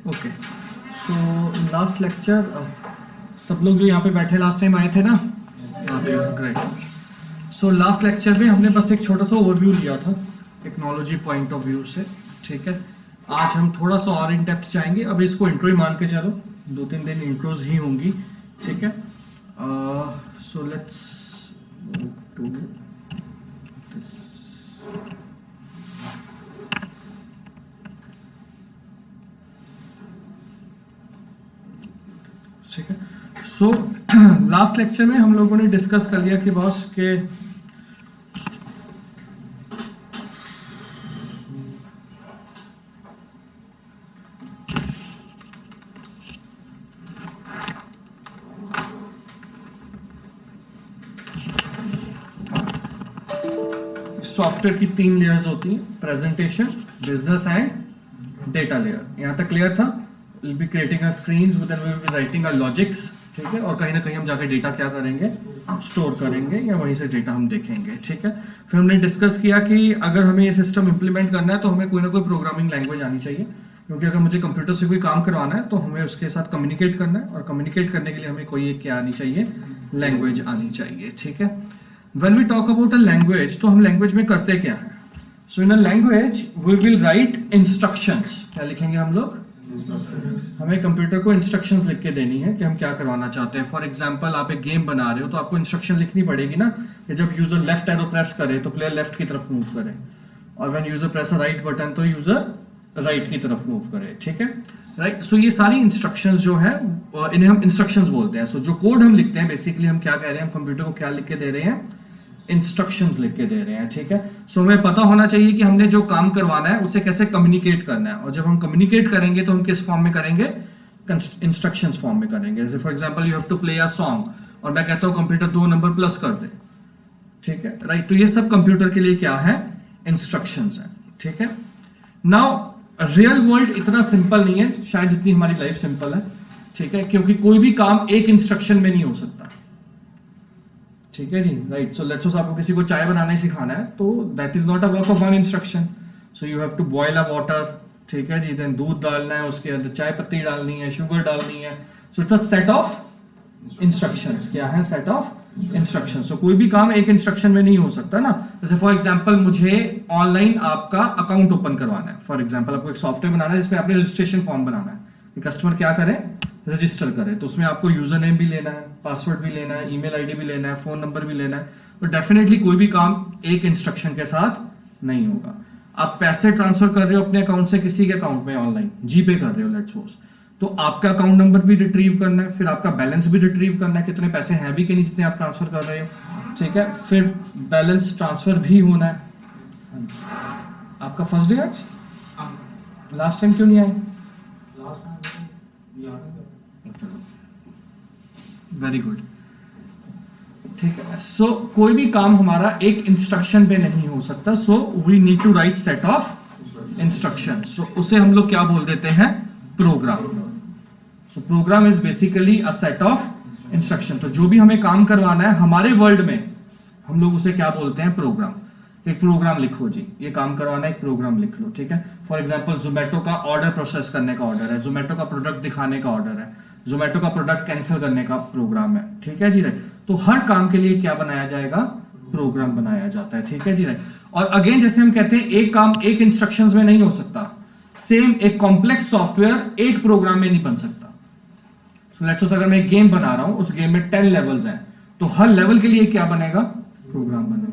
Okay, so last lecture सब लोग जो यहाँ पे बैठे लास्ट टाइम आए थे ना, ग्रेट। सो लास्ट लेक्चर में हमने बस एक छोटा सा ओवरव्यू लिया था टेक्नोलॉजी पॉइंट ऑफ व्यू से, ठीक है। आज हम थोड़ा सा और इन डेप्थ जाएंगे। अब इसको इंट्रो ही मान के चलो, 2-3 दिन इंट्रोज ही होंगी, ठीक है। So let's move to this. ठीक है। सो लास्ट लेक्चर में हम लोगों ने डिस्कस कर लिया कि बॉस के सॉफ्टवेयर की 3 लेयर्स होती हैं, presentation, business and data layer. यहां तक क्लियर था? We'll be creating our screens, but then we'll be writing our logics, ठीक है। और कहीं ना कहीं हम जाके डेटा क्या करेंगे, स्टोर करेंगे या वहीं से डेटा हम देखेंगे, ठीक है। फिर हमने डिस्कस किया कि अगर हमें ये सिस्टम इंप्लीमेंट करना है तो हमें कोई ना कोई प्रोग्रामिंग लैंग्वेज आनी चाहिए, क्योंकि अगर मुझे कंप्यूटर से कोई काम करवाना है तो हमें उसके साथ कम्युनिकेट करना है, और कम्युनिकेट करने के लिए हमें कोई एक क्या आनी चाहिए, लैंग्वेज आनी चाहिए, ठीक है। When we talk about a language, तो हम लैंग्वेज में करते क्या है? So in a language we will write instructions. क्या लिखेंगे हम लोग? हमें कंप्यूटर को इंस्ट्रक्शंस लिख के देनी है कि हम क्या करवाना चाहते हैं। फॉर एग्जांपल, आप एक गेम बना रहे हो तो आपको इंस्ट्रक्शन लिखनी पड़ेगी ना कि जब यूजर लेफ्ट एरो प्रेस करे तो प्लेयर लेफ्ट की तरफ मूव करे, और when user press a right button तो यूजर राइट की तरफ मूव करे, ठीक है, राइट। सो ये सारी इंस्ट्रक्शंस जो है इन्हें हम इंस्ट्रक्शंस बोलते हैं। सो जो कोड हम लिखते हैं, बेसिकली हम क्या कह रहे हैं, हम कंप्यूटर को क्या लिख के दे रहे हैं, इंस्ट्रक्शंस लिख के दे रहे हैं, ठीक है। सो हमें पता होना चाहिए कि हमने जो काम करवाना है उसे कैसे कम्युनिकेट करना है, और जब हम कम्युनिकेट करेंगे तो हम किस फॉर्म में करेंगे, इंस्ट्रक्शंस फॉर्म में करेंगे। जैसे for example, you have to play a song, और मैं कहता हूं कंप्यूटर 2 नंबर प्लस कर दे, ठीक है, राइट। तो ये सब कंप्यूटर के लिए क्या है, इंस्ट्रक्शंस है, ठीक है। नाउ रियल वर्ल्ड इतना सिंपल नहीं है शायद जितनी हमारी लाइफ सिंपल है, ठीक है, क्योंकि कोई भी काम एक इंस्ट्रक्शन में नहीं हो सकता, ठीक है जी, राइट। सो लेट्स सपोज आपको किसी को चाय बनाना ही सिखाना है, तो that is not a work of one instruction. So you have to boil a water, ठीक है जी, देन दूध डालना है, उसके अंदर चाय पत्ती डालनी है, शुगर डालनी है। So it's a set of instructions. क्या है? Set of instructions. सो कोई भी काम एक इंस्ट्रक्शन में नहीं हो सकता ना। जैसे फॉर एग्जांपल, मुझे ऑनलाइन आपका अकाउंट ओपन करवाना है। फॉर एग्जांपल, आपको एक सॉफ्टवेयर बनाना है जिसमें आपने रजिस्ट्रेशन फॉर्म बनाना है, कस्टमर क्या करे, रजिस्टर करे। तो उसमें आपको यूजर नेम भी लेना है, पासवर्ड भी लेना है, ईमेल आईडी भी लेना है, फोन नंबर भी लेना है। तो डेफिनेटली कोई भी काम एक इंस्ट्रक्शन के साथ नहीं होगा। आप पैसे ट्रांसफर कर रहे हो अपने अकाउंट से किसी के अकाउंट में, ऑनलाइन जीपे कर रहे हो लेट्स सपोज, तो आपका अकाउंट नंबर भी रिट्रीव करना है, फिर आपका बैलेंस भी रिट्रीव करना है, कितने पैसे हैं भी कि नहीं जितने आप ट्रांसफर कर रहे हो, ठीक है। फिर बैलेंस ट्रांसफर भी होना है। आपका फर्स्ट डे आज, लास्ट टाइम क्यों नहीं आए? वेरी गुड, ठीक है। सो कोई भी काम हमारा एक इंस्ट्रक्शन पे नहीं हो सकता। So we need to write set of instruction. So उसे हम लोग क्या बोल देते हैं, program. So program is basically a set of instruction. तो जो भी हमें काम करवाना है हमारे वर्ल्ड में, हम लोग उसे क्या बोलते हैं, प्रोग्राम। एक प्रोग्राम लिखो जी, ये काम करवाना है, एक प्रोग्राम लिख लो, ठीक है। फॉर एग्जांपल, जोमेटो का ऑर्डर प्रोसेस करने का ऑर्डर है, जोमेटो का प्रोडक्ट दिखाने का ऑर्डर है, जोमेटो का प्रोडक्ट कैंसिल करने का प्रोग्राम है, ठीक है जी, राइट। तो हर काम के लिए क्या बनाया जाएगा, प्रोग्राम बनाया जाता है, ठीक है जी, राइट। और अगेन, जैसे हम कहते हैं एक काम एक इंस्ट्रक्शंस में नहीं हो सकता, सेम एक कॉम्प्लेक्स सॉफ्टवेयर एक प्रोग्राम में नहीं बन सकता। सो लेट्स सपोज अगर मैं एक गेम बना रहा हूं, उस गेम में 10 लेवल्स हैं, तो हर लेवल के लिए क्या बनेगा, प्रोग्राम बनेगा।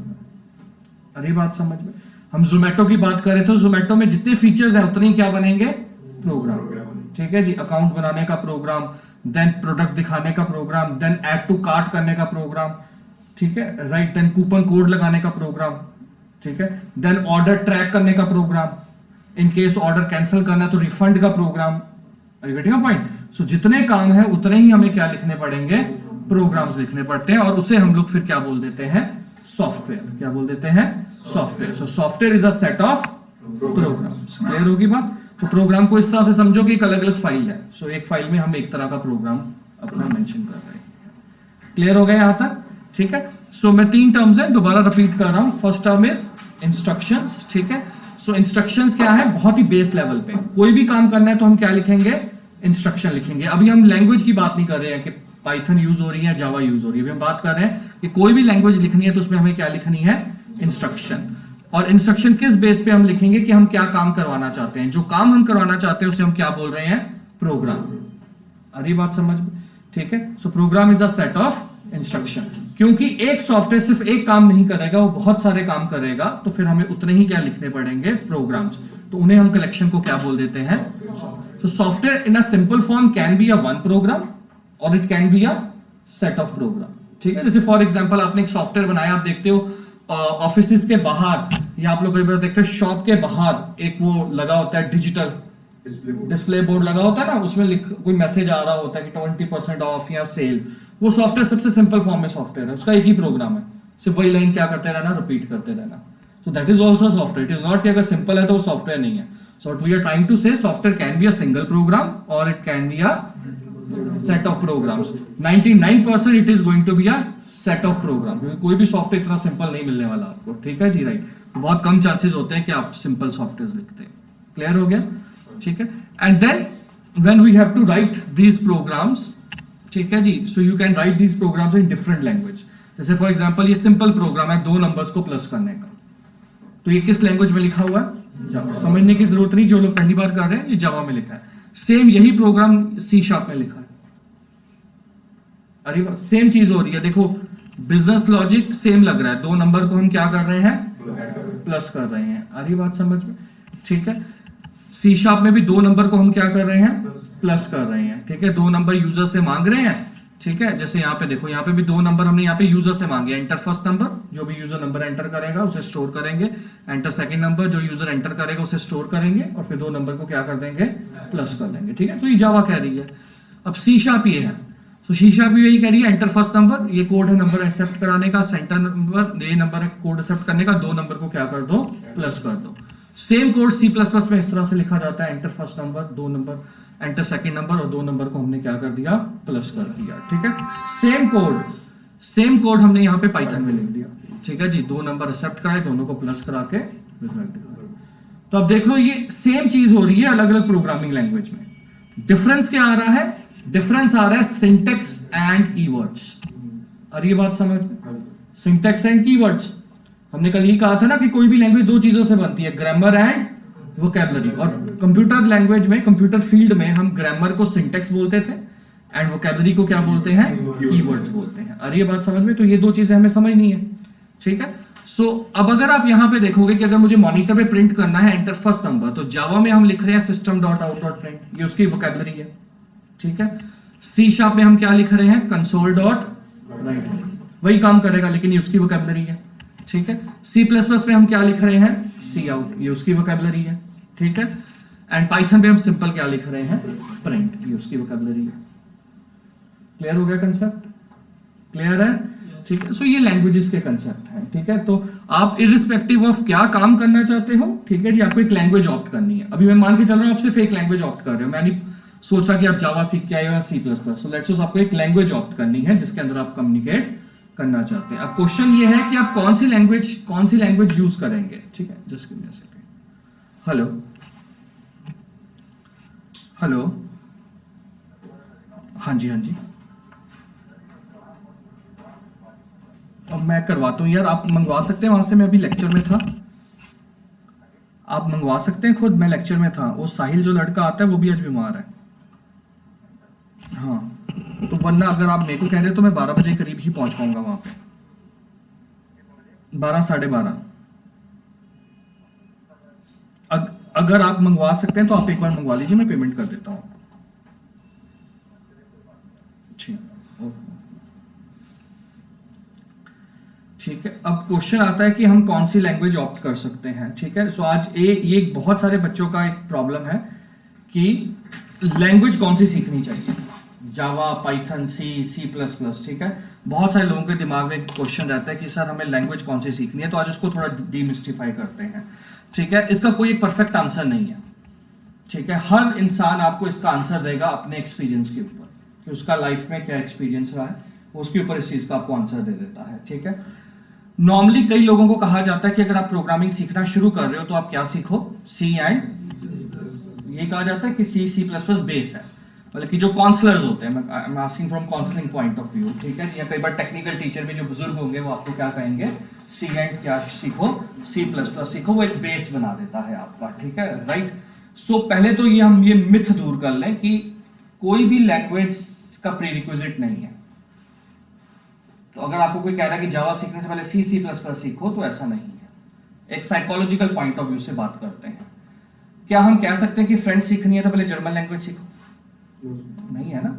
अरे बात समझ में? हम जोमेटो की बात कर रहे थे, जोमेटो में जितने फीचर्स हैं उतने ही क्या बनेंगे, प्रोग्राम, ठीक है जी। अकाउंट बनाने का प्रोग्राम, देन प्रोडक्ट दिखाने का program, then add to cart करने का प्रोग्राम, ठीक है, राइट, देन कूपन कोड लगाने का प्रोग्राम, ठीक है, देन ऑर्डर ट्रैक करने का program, in case order cancel करना है तो रिफंड का program. Are you getting a point? So जितने काम है उतने ही हमें क्या लिखने पड़ेंगे, प्रोग्राम्स लिखने पड़ते हैं, और उसे हम लोग फिर क्या बोल देते हैं, सॉफ्टवेयर। क्या बोल देते हैं, software. So software is a set of programs. Clear होगी बात? तो प्रोग्राम को इस तरह से समझो कि एक अलग अलग फाइल है। सो एक फाइल में हम एक तरह का प्रोग्राम अपना मेंशन कर रहे हैं। क्लियर हो गया यहां तक? ठीक है। सो मैं 3 टर्म्स है दोबारा रिपीट कर रहा हूं। फर्स्ट टर्म इज इंस्ट्रक्शंस, ठीक है। सो सो इंस्ट्रक्शंस क्या है, बहुत ही बेस लेवल पे कोई भी काम करना है तो हम क्या लिखेंगे, इंस्ट्रक्शन लिखेंगे। अभी हम लैंग्वेज की बात नहीं कर रहे हैं कि पाइथन यूज हो रही है, जावा यूज हो रही है, अभी हम बात कर रहे हैं कि कोई भी लैंग्वेज लिखनी है तो उसमें हमें क्या लिखनी है, इंस्ट्रक्शन। और इंस्ट्रक्शन किस बेस पे हम लिखेंगे कि हम क्या काम करवाना चाहते हैं, जो काम हम करवाना चाहते हैं उसे हम क्या बोल रहे हैं, प्रोग्राम। अरे बात समझ में, ठीक है। So program is a set of instruction, क्योंकि एक सॉफ्टवेयर सिर्फ एक काम नहीं करेगा, वो बहुत सारे काम करेगा, तो फिर हमें उतने ही क्या लिखने पड़ेंगे, प्रोग्राम्स। तो उन्हें हम कलेक्शन को क्या बोल देते हैं। So software in a simple form can be a one program और it can be a set of program, ठीक है। जैसे फॉर एग्जांपल आपने एक सॉफ्टवेयर बनाया, आप देखते हो ऑफिस के बाहर या आप लोग कई बार देखते हो शॉप के बाहर एक वो लगा होता है डिजिटल डिस्प्ले बोर्ड लगा होता है ना, उसमें कोई मैसेज आ रहा होता है कि 20% ऑफ या सेल। वो सॉफ्टवेयर सबसे सिंपल फॉर्म में सॉफ्टवेयर है, उसका एक ही प्रोग्राम है, सिर्फ वही लाइन क्या करते रहना, रिपीट करते रहना। सो that is also software, it is not कि अगर सिंपल है तो वो सॉफ्टवेयर नहीं है। So what we are trying to say, software can be a single program or it can be a set of programs. 99% it is going to be a set of program. कोई भी software इतना simple नहीं मिलने वाला आपको, ठीक है जी, राइट। बहुत कम चांसेस होते हैं कि आप सिंपल सॉफ्टवेयर लिखते हैं। क्लियर हो गया, ठीक है। And then when we have to write these programs, ठीक है जी, so you can write these programs in different language. जैसे फॉर एग्जांपल ये सिंपल प्रोग्राम है 2 नंबर्स को प्लस करने का, तो ये किस लैंग्वेज में लिखा हुआ है, जावा। समझने की जरूरत नहीं, जो लोग पहली बार कर रहे हैं, ये जावा में लिखा है। सेम यही प्रोग्राम सी शार्प में लिखा है। अरे सेम चीज हो रही है, देखो बिजनेस लॉजिक सेम लग रहा है, 2 नंबर को हम क्या कर रहे हैं, प्लस कर रहे हैं। अरे बात समझ में, ठीक है। सी शार्प में भी 2 नंबर को हम क्या कर रहे हैं, प्लस कर रहे हैं, ठीक है। 2 नंबर यूजर से मांग रहे हैं, ठीक है। जैसे यहाँ पे देखो, यहाँ पे भी 2 नंबर हमने यहाँ पे यूजर से मांगे, एंटर फर्स्ट नंबर, जो भी यूजर नंबर एंटर करेगा उसे स्टोर करेंगे, एंटर सेकंड नंबर, जो यूजर एंटर करेगा उसे स्टोर करेंगे, और फिर 2 नंबर को क्या कर देंगे, प्लस कर देंगे, ठीक है। तो ये जावा कह रही है। अब सी शार्प ये है, तो सी शार्प भी यही कह रही है, एंटर फर्स्ट नंबर, ये कोड है नंबर एक्सेप्ट कराने का, सेंटर नंबर, ये नंबर है कोड एक्सेप्ट करने का, 2 नंबर को क्या कर दो, प्लस कर दो। Same code C plus plus में इस तरह से लिखा जाता है, enter first number, 2 number, enter second number, और 2 नंबर को हमने क्या कर दिया, प्लस कर दिया, ठीक है। सेम कोड हमने यहाँ पे पाइथन में लिख दिया, ठीक है जी। 2 नंबर एक्सेप्ट कराए, दोनों को प्लस करा के रिजल्ट दिखा। तो अब देख लो, ये सेम चीज हो रही है अलग अलग प्रोग्रामिंग लैंग्वेज में। डिफरेंस क्या आ रहा है, डिफरेंस आ रहा है सिंटेक्स एंड कीवर्ड्स। और ये बात समझ में, सिंटेक्स एंड कीवर्ड्स, हमने कल ही कहा था ना कि कोई भी लैंग्वेज 2 चीजों से बनती है, ग्रामर एंड वोकैबुलरी। और कंप्यूटर लैंग्वेज में, कंप्यूटर फील्ड में हम ग्रामर को सिंटेक्स बोलते थे एंड वोकैबुलरी को क्या बोलते हैं, कीवर्ड्स बोलते हैं। अरे ये बात समझ में, तो ये 2 चीजें हमें समझनी है, ठीक है। सो अब अगर आप यहां पे देखोगे कि अगर मुझे मॉनिटर पे प्रिंट करना है एंटर फर्स्ट नंबर, तो जावा में हम लिख रहे हैं system dot out dot print, ये उसकी वोकैबुलरी है, ठीक है। सी शार्प में हम क्या लिख रहे हैं, कंसोल डॉट राइट, वही काम करेगा लेकिन ये उसकी वोकैबुलरी है, ठीक है। सी प्लस प्लस में हम क्या लिख रहे हैं, सी आउट, ये उसकी वोकैबुलरी है, ठीक है। एंड पाइथन में हम सिंपल क्या लिख रहे हैं, प्रिंट, ये उसकी वोकैबुलरी है। क्लियर हो गया कंसेप्ट, क्लियर है, ठीक है। सो ये लैंग्वेजेस के कंसेप्ट हैं, ठीक है। तो आप इरिस्पेक्टिव ऑफ क्या काम करना चाहते हो, ठीक है जी, आपको एक लैंग्वेज ऑप्ट करनी है। अभी मैं मान के चल रहा हूं आप सिर्फ एक लैंग्वेज ऑप्ट कर रहे हो, मैं नहीं सोच रहा कि आप जावा सीख के आए हो या C plus plus. So let's suppose आपको एक लैंग्वेज ऑप्ट करनी है जिसके अंदर आप कम्युनिकेट करना चाहते हैं। अब क्वेश्चन ये है कि आप कौन सी लैंग्वेज यूज करेंगे, ठीक है। Just give me a second. Hello, हाँ जी, अब मैं करवाता हूँ यार, आप मंगवा सकते हैं वहां से, मैं अभी लेक्चर में था, आप मंगवा सकते हैं खुद, मैं लेक्चर में था। वो साहिल जो लड़का आता है वो भी आज बीमार है, हाँ। तो वरना अगर आप मेरे को कह रहे हो तो मैं 12 बजे करीब ही पहुंच पाऊंगा वहां पे, 12 साढ़े 12। अगर आप मंगवा सकते हैं तो आप एक बार मंगवा लीजिए, मैं पेमेंट कर देता हूं आपको, ठीक है। अब क्वेश्चन आता है कि हम कौन सी लैंग्वेज ऑप्ट कर सकते हैं, ठीक है। सो आज ये बहुत सारे बच्चों का एक प्रॉब्लम है कि लैंग्वेज कौन सी सीखनी चाहिए, जावा, पाइथन, सी प्लस प्लस, ठीक है। बहुत सारे लोगों के दिमाग में क्वेश्चन रहता है कि सर हमें लैंग्वेज कौन सी सीखनी है, तो आज उसको थोड़ा डीमिस्टिफाई करते हैं, ठीक है। इसका कोई एक परफेक्ट आंसर नहीं है, ठीक है। हर इंसान आपको इसका आंसर देगा अपने एक्सपीरियंस के ऊपर, कि उसका लाइफ में क्या एक्सपीरियंस रहा है, उसके ऊपर इस चीज का आपको आंसर दे देता है, ठीक है। नॉर्मली कई लोगों को कहा जाता है कि अगर आप प्रोग्रामिंग सीखना शुरू कर रहे हो तो आप क्या सीखो, सी एंड, ये कहा जाता है कि सी प्लस प्लस बेस है, मतलब कि जो काउंसलर्स होते हैं, I am asking from counselling point of view, ठीक है जी। या कई बार टेक्निकल टीचर भी जो बुजुर्ग होंगे वो आपको क्या कहेंगे, सी एंड क्या सीखो, सी प्लस प्लस सीखो, वो एक बेस बना देता है आपका, ठीक है, राइट। सो पहले तो ये हम ये मिथ दूर कर लें कि कोई भी लैंग्वेज का प्रीरिक्विजिट नहीं है। तो अगर आपको कोई कह रहा है कि जावा सीखने से पहले सी प्लस प्लस सीखो, तो ऐसा नहीं है। एक साइकोलॉजिकल पॉइंट ऑफ व्यू से बात करते हैं, क्या हम कह सकते हैं कि फ्रेंच सीखनी है तो पहले जर्मन लैंग्वेज सीखो? नहीं है ना।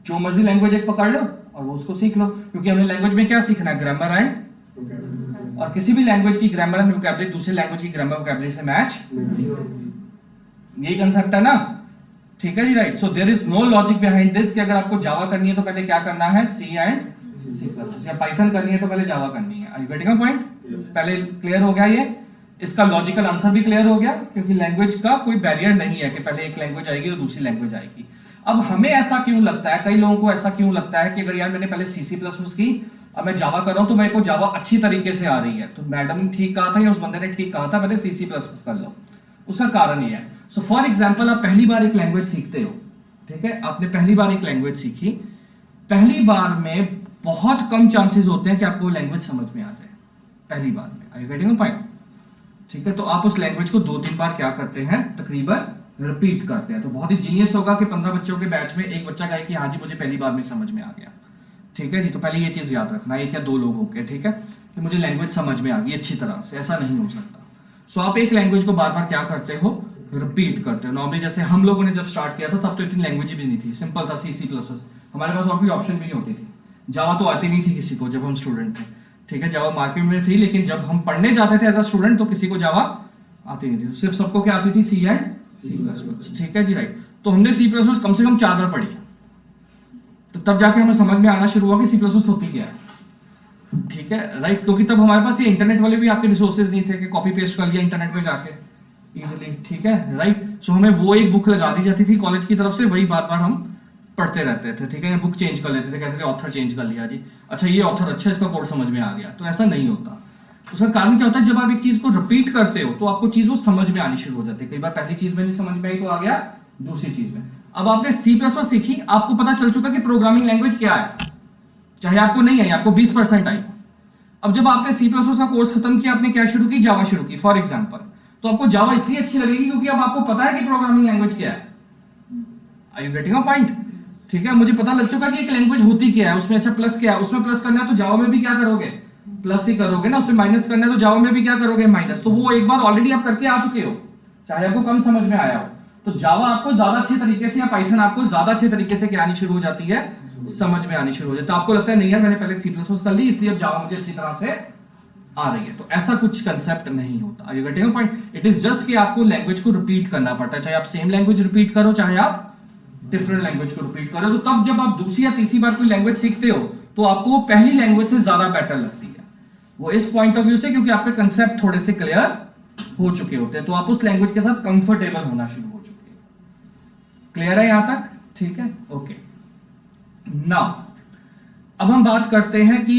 जो मर्जी लैंग्वेज एक पकड़ लो और वो उसको सीख लो, क्योंकि हमने लैंग्वेज में क्या सीखना है, ग्रामर एंड, और किसी भी लैंग्वेज की ग्रामर एंड वोकैबुलरी दूसरे लैंग्वेज की ग्रामर वोकैबुलरी से मैच, यही कंसेप्ट है ना, ठीक है जी, right. So there is no logic behind this कि अगर आपको जावा करनी है तो पहले क्या करना है, C and C plus plus, या पाइथन करनी है तो पहले जावा करनी है। Are you getting a point? पहले क्लियर हो गया ये, इसका लॉजिकल आंसर भी क्लियर हो गया, क्योंकि लैंग्वेज का कोई बैरियर नहीं है कि पहले एक लैंग्वेज आएगी तो दूसरी लैंग्वेज आएगी। अब हमें ऐसा क्यों लगता है, कई लोगों को ऐसा क्यों लगता है कि अगर यार मैंने पहले सी प्लस प्लस की, अब मैं जावा कर रहा हूं तो मेरे को जावा अच्छी तरीके से आ रही है, तो मैडम ने ठीक कहा था या उस बंदे ने ठीक कहा था पहले सी प्लस प्लस कर लो। उसका कारण ये है, सो फॉर एग्जाम्पल आप पहली बार एक लैंग्वेज सीखते हो, ठीक है, आपने पहली बार एक लैंग्वेज सीखी, पहली बार में बहुत कम चांसेस होते हैं कि आपको लैंग्वेज समझ में आ जाए पहली बार में। Are you getting a point? ठीक है, तो आप उस लैंग्वेज को 2-3 बार क्या करते हैं, तकरीबन रिपीट करते हैं। तो बहुत ही जीनियस होगा कि 15 बच्चों के बैच में एक बच्चा कहे कि हाँ जी मुझे पहली बार में समझ में आ गया, ठीक है जी। तो पहले ये चीज याद रखना, एक या दो लोगों के, ठीक है, कि मुझे लैंग्वेज समझ में आ गई अच्छी तरह से, ऐसा नहीं हो सकता। सो आप एक लैंग्वेज को बार बार क्या करते हो, रिपीट करते हो। नॉर्मली जैसे हम लोगों ने जब स्टार्ट किया था तब तो इतनी लैंग्वेज भी नहीं थी, सिंपल था सी प्लस प्लस, हमारे पास और कोई ऑप्शन भी नहीं होती थी। जावा तो आती नहीं थी किसी को जब हम स्टूडेंट थे, ठीक है, जावा मार्केट में थी, लेकिन जब हम पढ़ने जाते थे एज अ स्टूडेंट तो किसी को जावा आती नहीं थी, सिर्फ सबको क्या आती थी, सी एंड सी प्लस प्लस, ठीक है जी, राइट। तो हमने सी प्लस प्लस कम से कम 4 बार पढ़ी, तो तब जाके हमें समझ में आना शुरू हुआ कि सी प्लस प्लस होती क्या है, ठीक है, राइट। क्योंकि तब हमारे पास ये इंटरनेट वाले भी आपके रिसोर्सेज नहीं थे कि कॉपी पेस्ट कर लिया इंटरनेट पे जाके इजीली, ठीक है, राइट। सो हमें वो एक बुक लगा दी जाती थी कॉलेज की तरफ से, वही बार बार हम पढ़ते रहते थे, ठीक है, बुक चेंज कर लेते थे, कहते थे ऑथर चेंज कर लिया जी, अच्छा ये ऑथर अच्छा, इसका कोड समझ में आ गया। तो ऐसा नहीं होता। उसका कारण क्या होता है, जब आप एक चीज को रिपीट करते हो तो आपको चीज वो समझ में आनी शुरू हो जाती है। कई बार पहली चीज में नहीं समझ में आई तो आ गया दूसरी चीज में। अब आपने सी प्लस प्लस सीखी, आपको पता चल चुका कि प्रोग्रामिंग लैंग्वेज क्या है, चाहे आपको नहीं आई, आपको 20% आई। अब जब आपने सी प्लस प्लस का कोर्स खत्म किया, आपने क्या शुरू की, जावा शुरू की फॉर एग्जाम्पल, तो आपको जावा इसलिए अच्छी लगेगी क्योंकि अब आपको पता है कि प्रोग्रामिंग लैंग्वेज क्या है। Are you getting a point? ठीक है, मुझे पता लग चुका कि एक लैंग्वेज होती क्या है, उसमें अच्छा प्लस क्या है, उसमें प्लस करना है तो जावा में भी क्या करोगे, प्लस ही करोगे ना, उसमें माइनस करना है तो जावा में भी क्या करोगे, माइनस। तो वो एक बार ऑलरेडी आप करके आ चुके हो, चाहे आपको कम समझ में आया हो। तो जावा आपको ज्यादा अच्छे तरीके से, या पाइथन आपको ज्यादा अच्छे तरीके से क्या आनी शुरू हो जाती है, समझ में आनी शुरू हो जाती है। तो आपको लगता है नहीं यार मैंने पहले सी प्लस प्लस कर ली इसलिए अब जावा मुझे अच्छी तरह से आ रही है। तो ऐसा कुछ कंसेप्ट नहीं होता। Are you getting a point? It is just कि आपको लैंग्वेज को रिपीट करना पड़ता है, चाहे आप सेम लैंग्वेज रिपीट करो, चाहे आप डिफरेंट लैंग्वेज को रिपीट करो। तो तब जब आप दूसरी या तीसरी बार कोई लैंग्वेज सीखते हो तो आपको वो पहली लैंग्वेज से ज्यादा बेटर लगती है, वो इस पॉइंट ऑफ व्यू से क्योंकि आपके कंसेप्ट थोड़े से क्लियर हो चुके होते हैं, तो आप उस लैंग्वेज के साथ कंफर्टेबल होना शुरू हो चुके हैं। क्लियर है यहां तक? ठीक है, ओके। नाउ अब हम बात करते हैं कि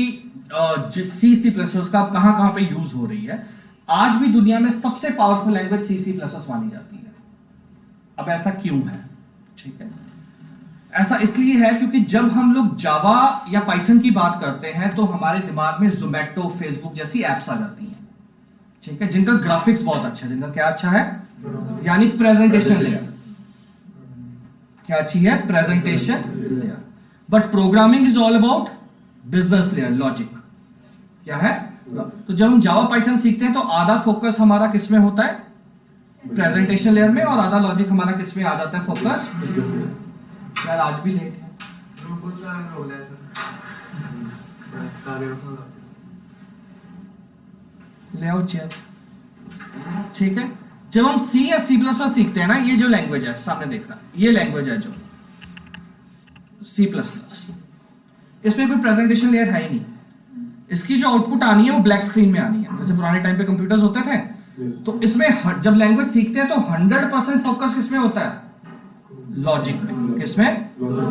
सी प्लस प्लस का कहां कहां पे यूज हो रही है। आज भी दुनिया में सबसे powerful language C plus plus मानी जाती है। अब ऐसा क्यों है? ठीक है, ऐसा इसलिए है क्योंकि जब हम लोग जावा या पाइथन की बात करते हैं तो हमारे दिमाग में ज़ोमैटो, फेसबुक जैसी एप्स आ जाती हैं, ठीक है, जिनका ग्राफिक्स बहुत अच्छा है, जिनका क्या अच्छा है, यानी प्रेजेंटेशन लेयर क्या अच्छी है, presentation layer. But programming is all about business layer, logic क्या है। तो जब हम जावा पाइथन सीखते हैं तो आधा फोकस हमारा किसमें होता है, प्रेजेंटेशन लेयर में, और आधा लॉजिक हमारा किसमें आ जाता है, फोकस। यार आज भी लेट है, ले आओ चेयर। ठीक है, जब हम सी या सी प्लस प्लस सीखते हैं ना, ये जो लैंग्वेज है सामने देखना, ये लैंग्वेज है जो सी प्लस प्लस, इसमें कोई प्रेजेंटेशन लेयर है ही नहीं। इसकी जो आउटपुट आनी है वो ब्लैक स्क्रीन में आनी है, जैसे पुराने टाइम पे कंप्यूटर्स होते थे। तो इसमें जब लैंग्वेज सीखते हैं तो 100% फोकस किसमें होता है, लॉजिक में। किसमें?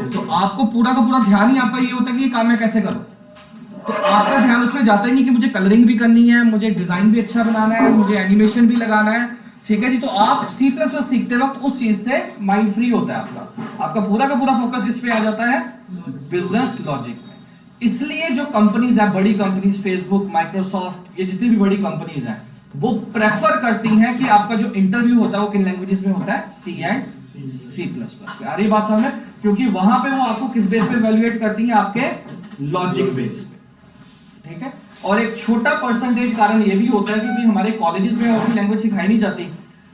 तो आपको पूरा का पूरा ध्यान ही आपका ये होता है कि ये काम मैं कैसे करूं, तो आपका ध्यान उसमें जाता ही नहीं कि मुझे कलरिंग भी करनी है, मुझे डिजाइन भी अच्छा बनाना है, मुझे एनिमेशन भी लगाना है, ठीक है जी। तो आप C++ सीखते वक्त उस चीज से माइंड फ्री होता है आपका पूरा का पूरा फोकस किस पे आ जाता है, बिजनेस लॉजिक में। इसलिए जो कंपनीज है, बड़ी कंपनीज, फेसबुक, माइक्रोसॉफ्ट, ये जितनी भी बड़ी कंपनीज हैं, वो प्रेफर करती हैं कि आपका जो इंटरव्यू होता है वो किन लैंग्वेजेस में होता है, C एंड C++ पे। आ रही बात समझ में? क्योंकि वहां पे वो आपको किस बेस पे इवैल्यूएट करती हैं, आपके लॉजिक बेस पे, ठीक है। और एक छोटा परसेंटेज कारण ये भी होता है क्योंकि हमारे कॉलेजेस में और लैंग्वेज सिखाई नहीं जाती,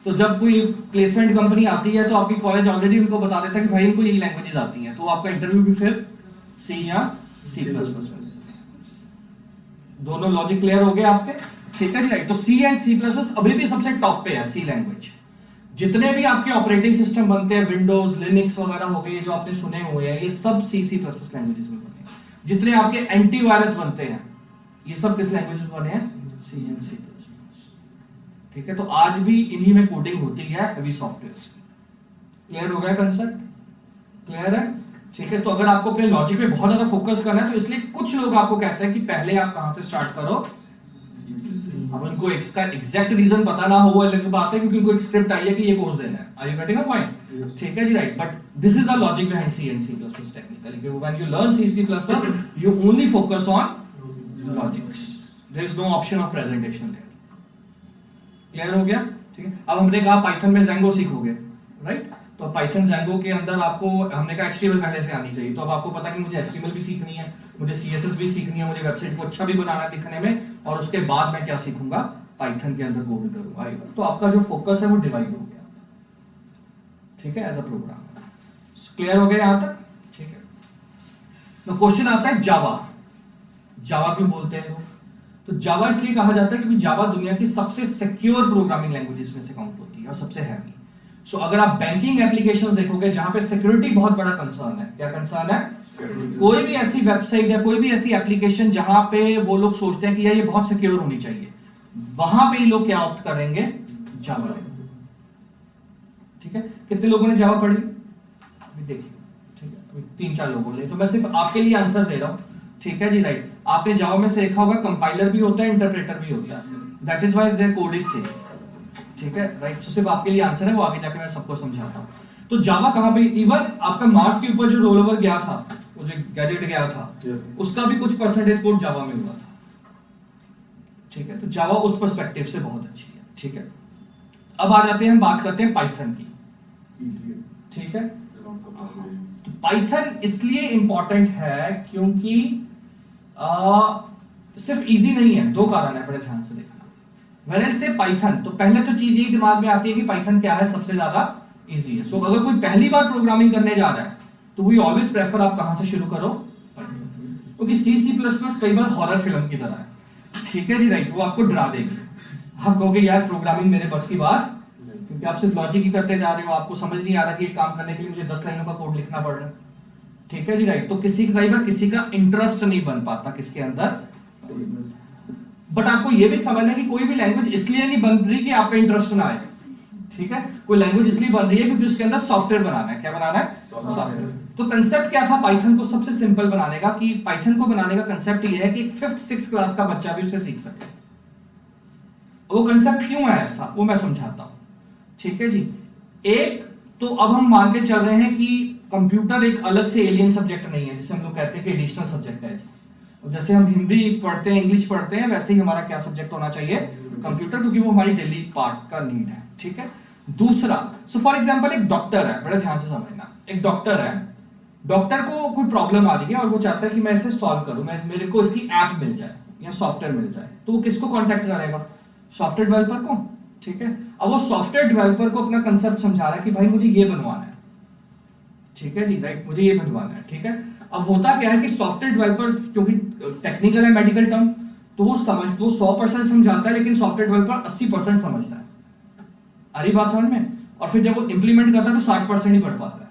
तो जब कोई प्लेसमेंट कंपनी आती है तो आपकी कॉलेज ऑलरेडी उनको बता देता है कि भाई इनको यही लैंग्वेजेस आती हैं, तो आपका इंटरव्यू भी फिर C या C++ में। दोनों लॉजिक क्लियर हो गए आपके, ठीक है जी, राइट। तो C एंड C++ अभी भी सबसे टॉप पे है, C लैंग्वेज। जितने भी आपके ऑपरेटिंग सिस्टम बनते हैं, विंडोज, लिनक्स वगैरह हो गए, जो आपने सुने हुए हैं, ये सब C++ लैंग्वेजेस में बने हैं। जितने आपके एंटीवायरस बनते हैं, ये सब किस लैंग्वेज में बने हैं, C एंड C++, ठीक है। तो आज भी इन्हीं में कोडिंग होती है हेवी सॉफ्टवेयर्स की। क्लियर हो गया कंसेप्ट? क्लियर है, ठीक है। तो अगर आपको अपने लॉजिक पे बहुत ज्यादा फोकस करना है, तो इसलिए कुछ लोग आपको कहते हैं कि पहले आप कहां से स्टार्ट करो। अब उनको इसका एग्जैक्ट रीजन पता ना हो, वो अलग बात है, क्योंकि उनको एक स्क्रिप्ट आई है कि ये कोर्स देना है। Are you getting a point? ठीक है जी, right. But this is the logic behind C and C++ technically. When you learn C++, you only focus on logics, there is no option of presentation there. Clear हो गया, ठीक है। अब हमने कहा पाइथन में Django सीखोगे, राइट। तो पाइथन Django के अंदर आपको हमने कहा HTML पहले से आनी चाहिए, तो अब आपको पता कि मुझे HTML भी सीखनी है, मुझे CSS भी सीखनी है, मुझे वेबसाइट को अच्छा भी बनाना है दिखने में, और उसके बाद मैं क्या सीखूंगा, पाइथन के अंदर कोड करूंगा। तो आपका जो फोकस है वो डिवाइड हो गया, ठीक है, एज अ प्रोग्राम। क्लियर हो गया यहां तक, ठीक है। तो क्वेश्चन आता है जावा। जावा क्यों बोलते हैं लोग? तो जावा इसलिए कहा जाता है क्योंकि जावा दुनिया की सबसे सिक्योर प्रोग्रामिंग लैंग्वेजेस में से काउंट होती है और सबसे हैवी। सो अगर आप बैंकिंग एप्लीकेशंस देखोगे जहां पे सिक्योरिटी बहुत बड़ा कंसर्न है, क्या कंसर्न है? कोई भी ऐसी वेबसाइट या कोई भी ऐसी एप्लीकेशन जहां पे वो लोग सोचते हैं कि यार ये बहुत सिक्योर होनी चाहिए, वहां पे लोग क्या ऑप्ट करेंगे? जावा। ठीक है, कितने लोगों ने जावा पढ़ी? देखिए, ठीक है, 3-4 लोगों ने। तो मैं सिर्फ आपके लिए आंसर दे रहा हूं, ठीक है जी, राइट। आपने जावा में से देखा होगा कंपाइलर भी होता है, इंटरप्रेटर भी होता है, that is why there code is safe, ठीक है, राइट। सो सिर्फ आपके लिए आंसर है, वो आगे जाके मैं सबको समझाता हूं। तो जावा कहां पे, इवन आपका मार्स के ऊपर जो रोल ओवर गया था, वो जो गैजेट गया था, उसका भी कुछ परसेंटेज कोड जावा में हुआ था, ठीक है। तो जावा उस पर्सपेक्टिव से बहुत अच्छी है, ठीक है। अब आ जाते हैं, हम बात करते हैं पाइथन की, ठीक है। तो पाइथन इसलिए इंपॉर्टेंट है क्योंकि सिर्फ इजी नहीं है, 2 कारण है, बड़े ध्यान से देखना। मैंने से पाइथन, तो पहले तो चीज यही दिमाग में आती है कि पाइथन क्या है, सबसे ज्यादा इजी है। सो अगर कोई पहली बार प्रोग्रामिंग करने जा रहा है तो वी ऑलवेज प्रेफर आप कहां से शुरू करो, पाइथन। क्योंकि C++ कई बार हॉरर फिल्म की तरह है, ठीक है जी, राइट। वो आपको डरा देगी, आप कहोगे यार प्रोग्रामिंग मेरे बस की बात, क्योंकि आप सिर्फ लॉजिक ही करते जा रहे हो, आपको समझ नहीं आ रहा कि ये काम करने के लिए मुझे 10 लाइनों का कोड लिखना पड़ रहा है, ठीक है जी, राइट। तो किसी कई बार किसी का इंटरेस्ट नहीं बन पाता किसके अंदर, बट आपको यह भी समझना है कि कोई भी लैंग्वेज इसलिए नहीं बन रही कि आपका इंटरेस्ट ना आए, ठीक है। कोई लैंग्वेज इसलिए बन रही है क्योंकि उसके अंदर सॉफ्टवेयर बनाना है। क्या बनाना है? सॉफ्टवेयर। तो कंसेप्ट क्या था पाइथन को सबसे सिंपल बनाने का, कि पाइथन को बनाने का कंसेप्ट ये है कि एक 5th-6th क्लास का बच्चा भी उसे सीख सके। वो कंसेप्ट क्यों है ऐसा, वो मैं समझाता हूं, ठीक है जी। एक तो अब हम मान के चल रहे हैं कि कंप्यूटर एक अलग से एलियन सब्जेक्ट नहीं है, जिसे हम लोग कहते हैं कि एडिशनल सब्जेक्ट है जी। जैसे हम हिंदी पढ़ते हैं, इंग्लिश पढ़ते हैं, वैसे ही हमारा क्या सब्जेक्ट होना चाहिए, कंप्यूटर, क्योंकि वो हमारी डेली पार्ट का नीड है, ठीक है। दूसरा, सो फॉर एग्जांपल एक डॉक्टर है, बड़े ध्यान से समझना, एक डॉक्टर है, डॉक्टर को कोई प्रॉब्लम आ रही है और वो चाहता है कि मैं इसे सॉल्व करूं, मेरे को इसकी ऐप मिल जाए या सॉफ्टवेयर मिल जाए, तो वो किसको कांटेक्ट करेगा? सॉफ्टवेयर डेवलपर को, ठीक है। अब वो सॉफ्टवेयर डेवलपर को अपना कंसेप्ट समझा रहा है कि भाई मुझे ये बनवाना है, ठीक है जी, राइट, मुझे ये बनवाना है, ठीक है। अब होता क्या है कि सॉफ्टवेयर डेवलपर क्योंकि टेक्निकल है, मेडिकल टर्म, तो वो 100% समझाता है, लेकिन सॉफ्टवेयर डेवलपर 80% समझता है। अरे बात समझ में? और फिर जब वो इंप्लीमेंट करता है तो 60% ही पढ़ पाता है।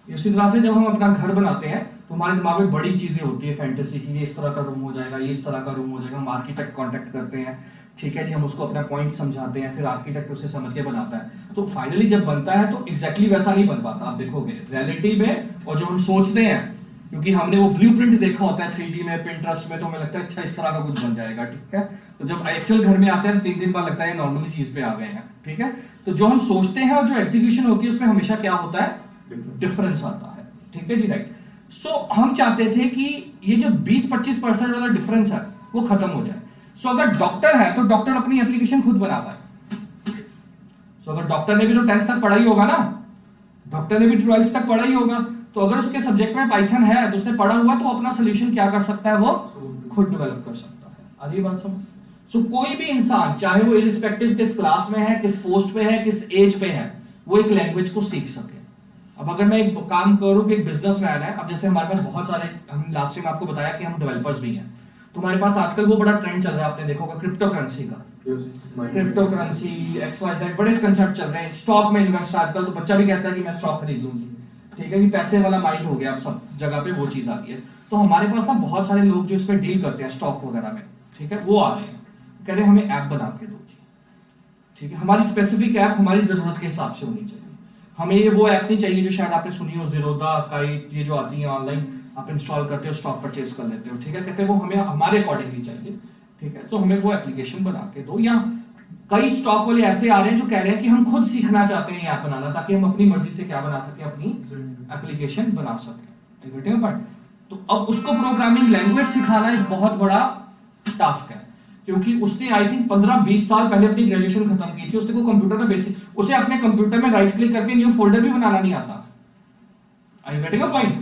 इसी तरह से जब हम अपना घर बनाते हैं तो हमारे दिमाग में बड़ी चीजें होती है फैंटेसी की, ये इस तरह का रूम हो जाएगा, ये इस तरह का रूम हो जाएगा, हम आर्किटेक्ट कांटेक्ट करते हैं, ठीक है जी, हम उसको अपना पॉइंट समझाते हैं, फिर आर्किटेक्ट उसे समझ के बनाता है। तो फाइनली जब बनता है तो एग्जैक्टली वैसा नहीं बन पाता, आप देखोगे रियलिटी में, और जो हम सोचते हैं क्योंकि हमने वो ब्लूप्रिंट देखा होता है 3D में, पिंटरेस्ट में, तो हमें लगता है अच्छा इस तरह का कुछ बन जाएगा, ठीक है। तो जब एक्चुअल घर में आते हैं तो 3 दिन बाद लगता है नॉर्मली चीज पे आ गए हैं, ठीक है। तो जो हम सोचते हैं और जो एग्जीक्यूशन होती है उसमें हमेशा क्या होता है, डिफरेंस आता है, ठीक है जी, राइट। सो हम चाहते थे कि ये जो 20-25% वाला डिफरेंस है वो खत्म हो जाए। सो अगर डॉक्टर है तो डॉक्टर अपनी एप्लीकेशन खुद बना पाए। सो अगर डॉक्टर ने भी तो 10th तक पढ़ा ही होगा ना, डॉक्टर ने भी 12th तक पढ़ा ही होगा, तो अगर उसके सब्जेक्ट में पाइथन है तो उसने पढ़ा हुआ, तो अपना सोल्यूशन क्या कर सकता है, वो खुद डेवलप कर सकता है। आ रही बात समझ? सो कोई भी इंसान, चाहे वो इरिस्पेक्टिव किस क्लास में है, किस पोस्ट पे है, किस एज पे है, वो एक लैंग्वेज को सीख सके। अब अगर मैं एक काम करूं कि एक बिजनेसमैन है, अब जैसे हमारे पास बहुत सारे, हम लास्ट टाइम आपको बताया कि हम डेवलपर्स भी हैं, तो हमारे पास आजकल वो बड़ा ट्रेंड चल रहा है, आपने देखा होगा क्रिप्टो करेंसी का, क्रिप्टो करेंसी XYZ बड़े कंसेप्ट चल रहे हैं। स्टॉक में इन्वेस्ट, आजकल तो बच्चा भी कहता है कि मैं स्टॉक खरीद लूं जी, ठीक है, कि पैसे वाला माइंड हो गया, अब सब जगह पे वो चीज आ गई है। तो हमारे पास ना बहुत सारे लोग जो इस पे डील करते हैं स्टॉक वगैरह में, ठीक है, वो आ रहे हैं, कह रहे हैं हमें ऐप बना के दो जी, ठीक है, हमारी स्पेसिफिक ऐप हमारी जरूरत के हिसाब से होनी चाहिए। हमें ये वो ऐप नहीं चाहिए जो शायद आपने सुनी हो, जीरोधा, काइट, ये जो आती है ऑनलाइन, आप इंस्टॉल करते हो, स्टॉक परचेज कर लेते हो, ठीक है, कहते हैं वो हमें हमारे अकॉर्डिंगली चाहिए, ठीक है। तो हमें वो एप्लीकेशन बना के दो। या कई स्टॉक वाले ऐसे आ रहे हैं जो कह रहे हैं कि हम खुद सीखना चाहते हैं ऐप बनाना, ताकि हम अपनी मर्जी से क्या बना सके, अपनी एप्लीकेशन बना सके। तो अब उसको प्रोग्रामिंग लैंग्वेज सिखाना एक बहुत बड़ा टास्क है, क्योंकि उसने आई थिंक 15-20 साल पहले अपनी ग्रेजुएशन खत्म की थी, उसने को कंप्यूटर में बेसिक, उसे अपने कंप्यूटर में राइट क्लिक करके न्यू फोल्डर भी बनाना नहीं आता। आई गेटिंग अ पॉइंट,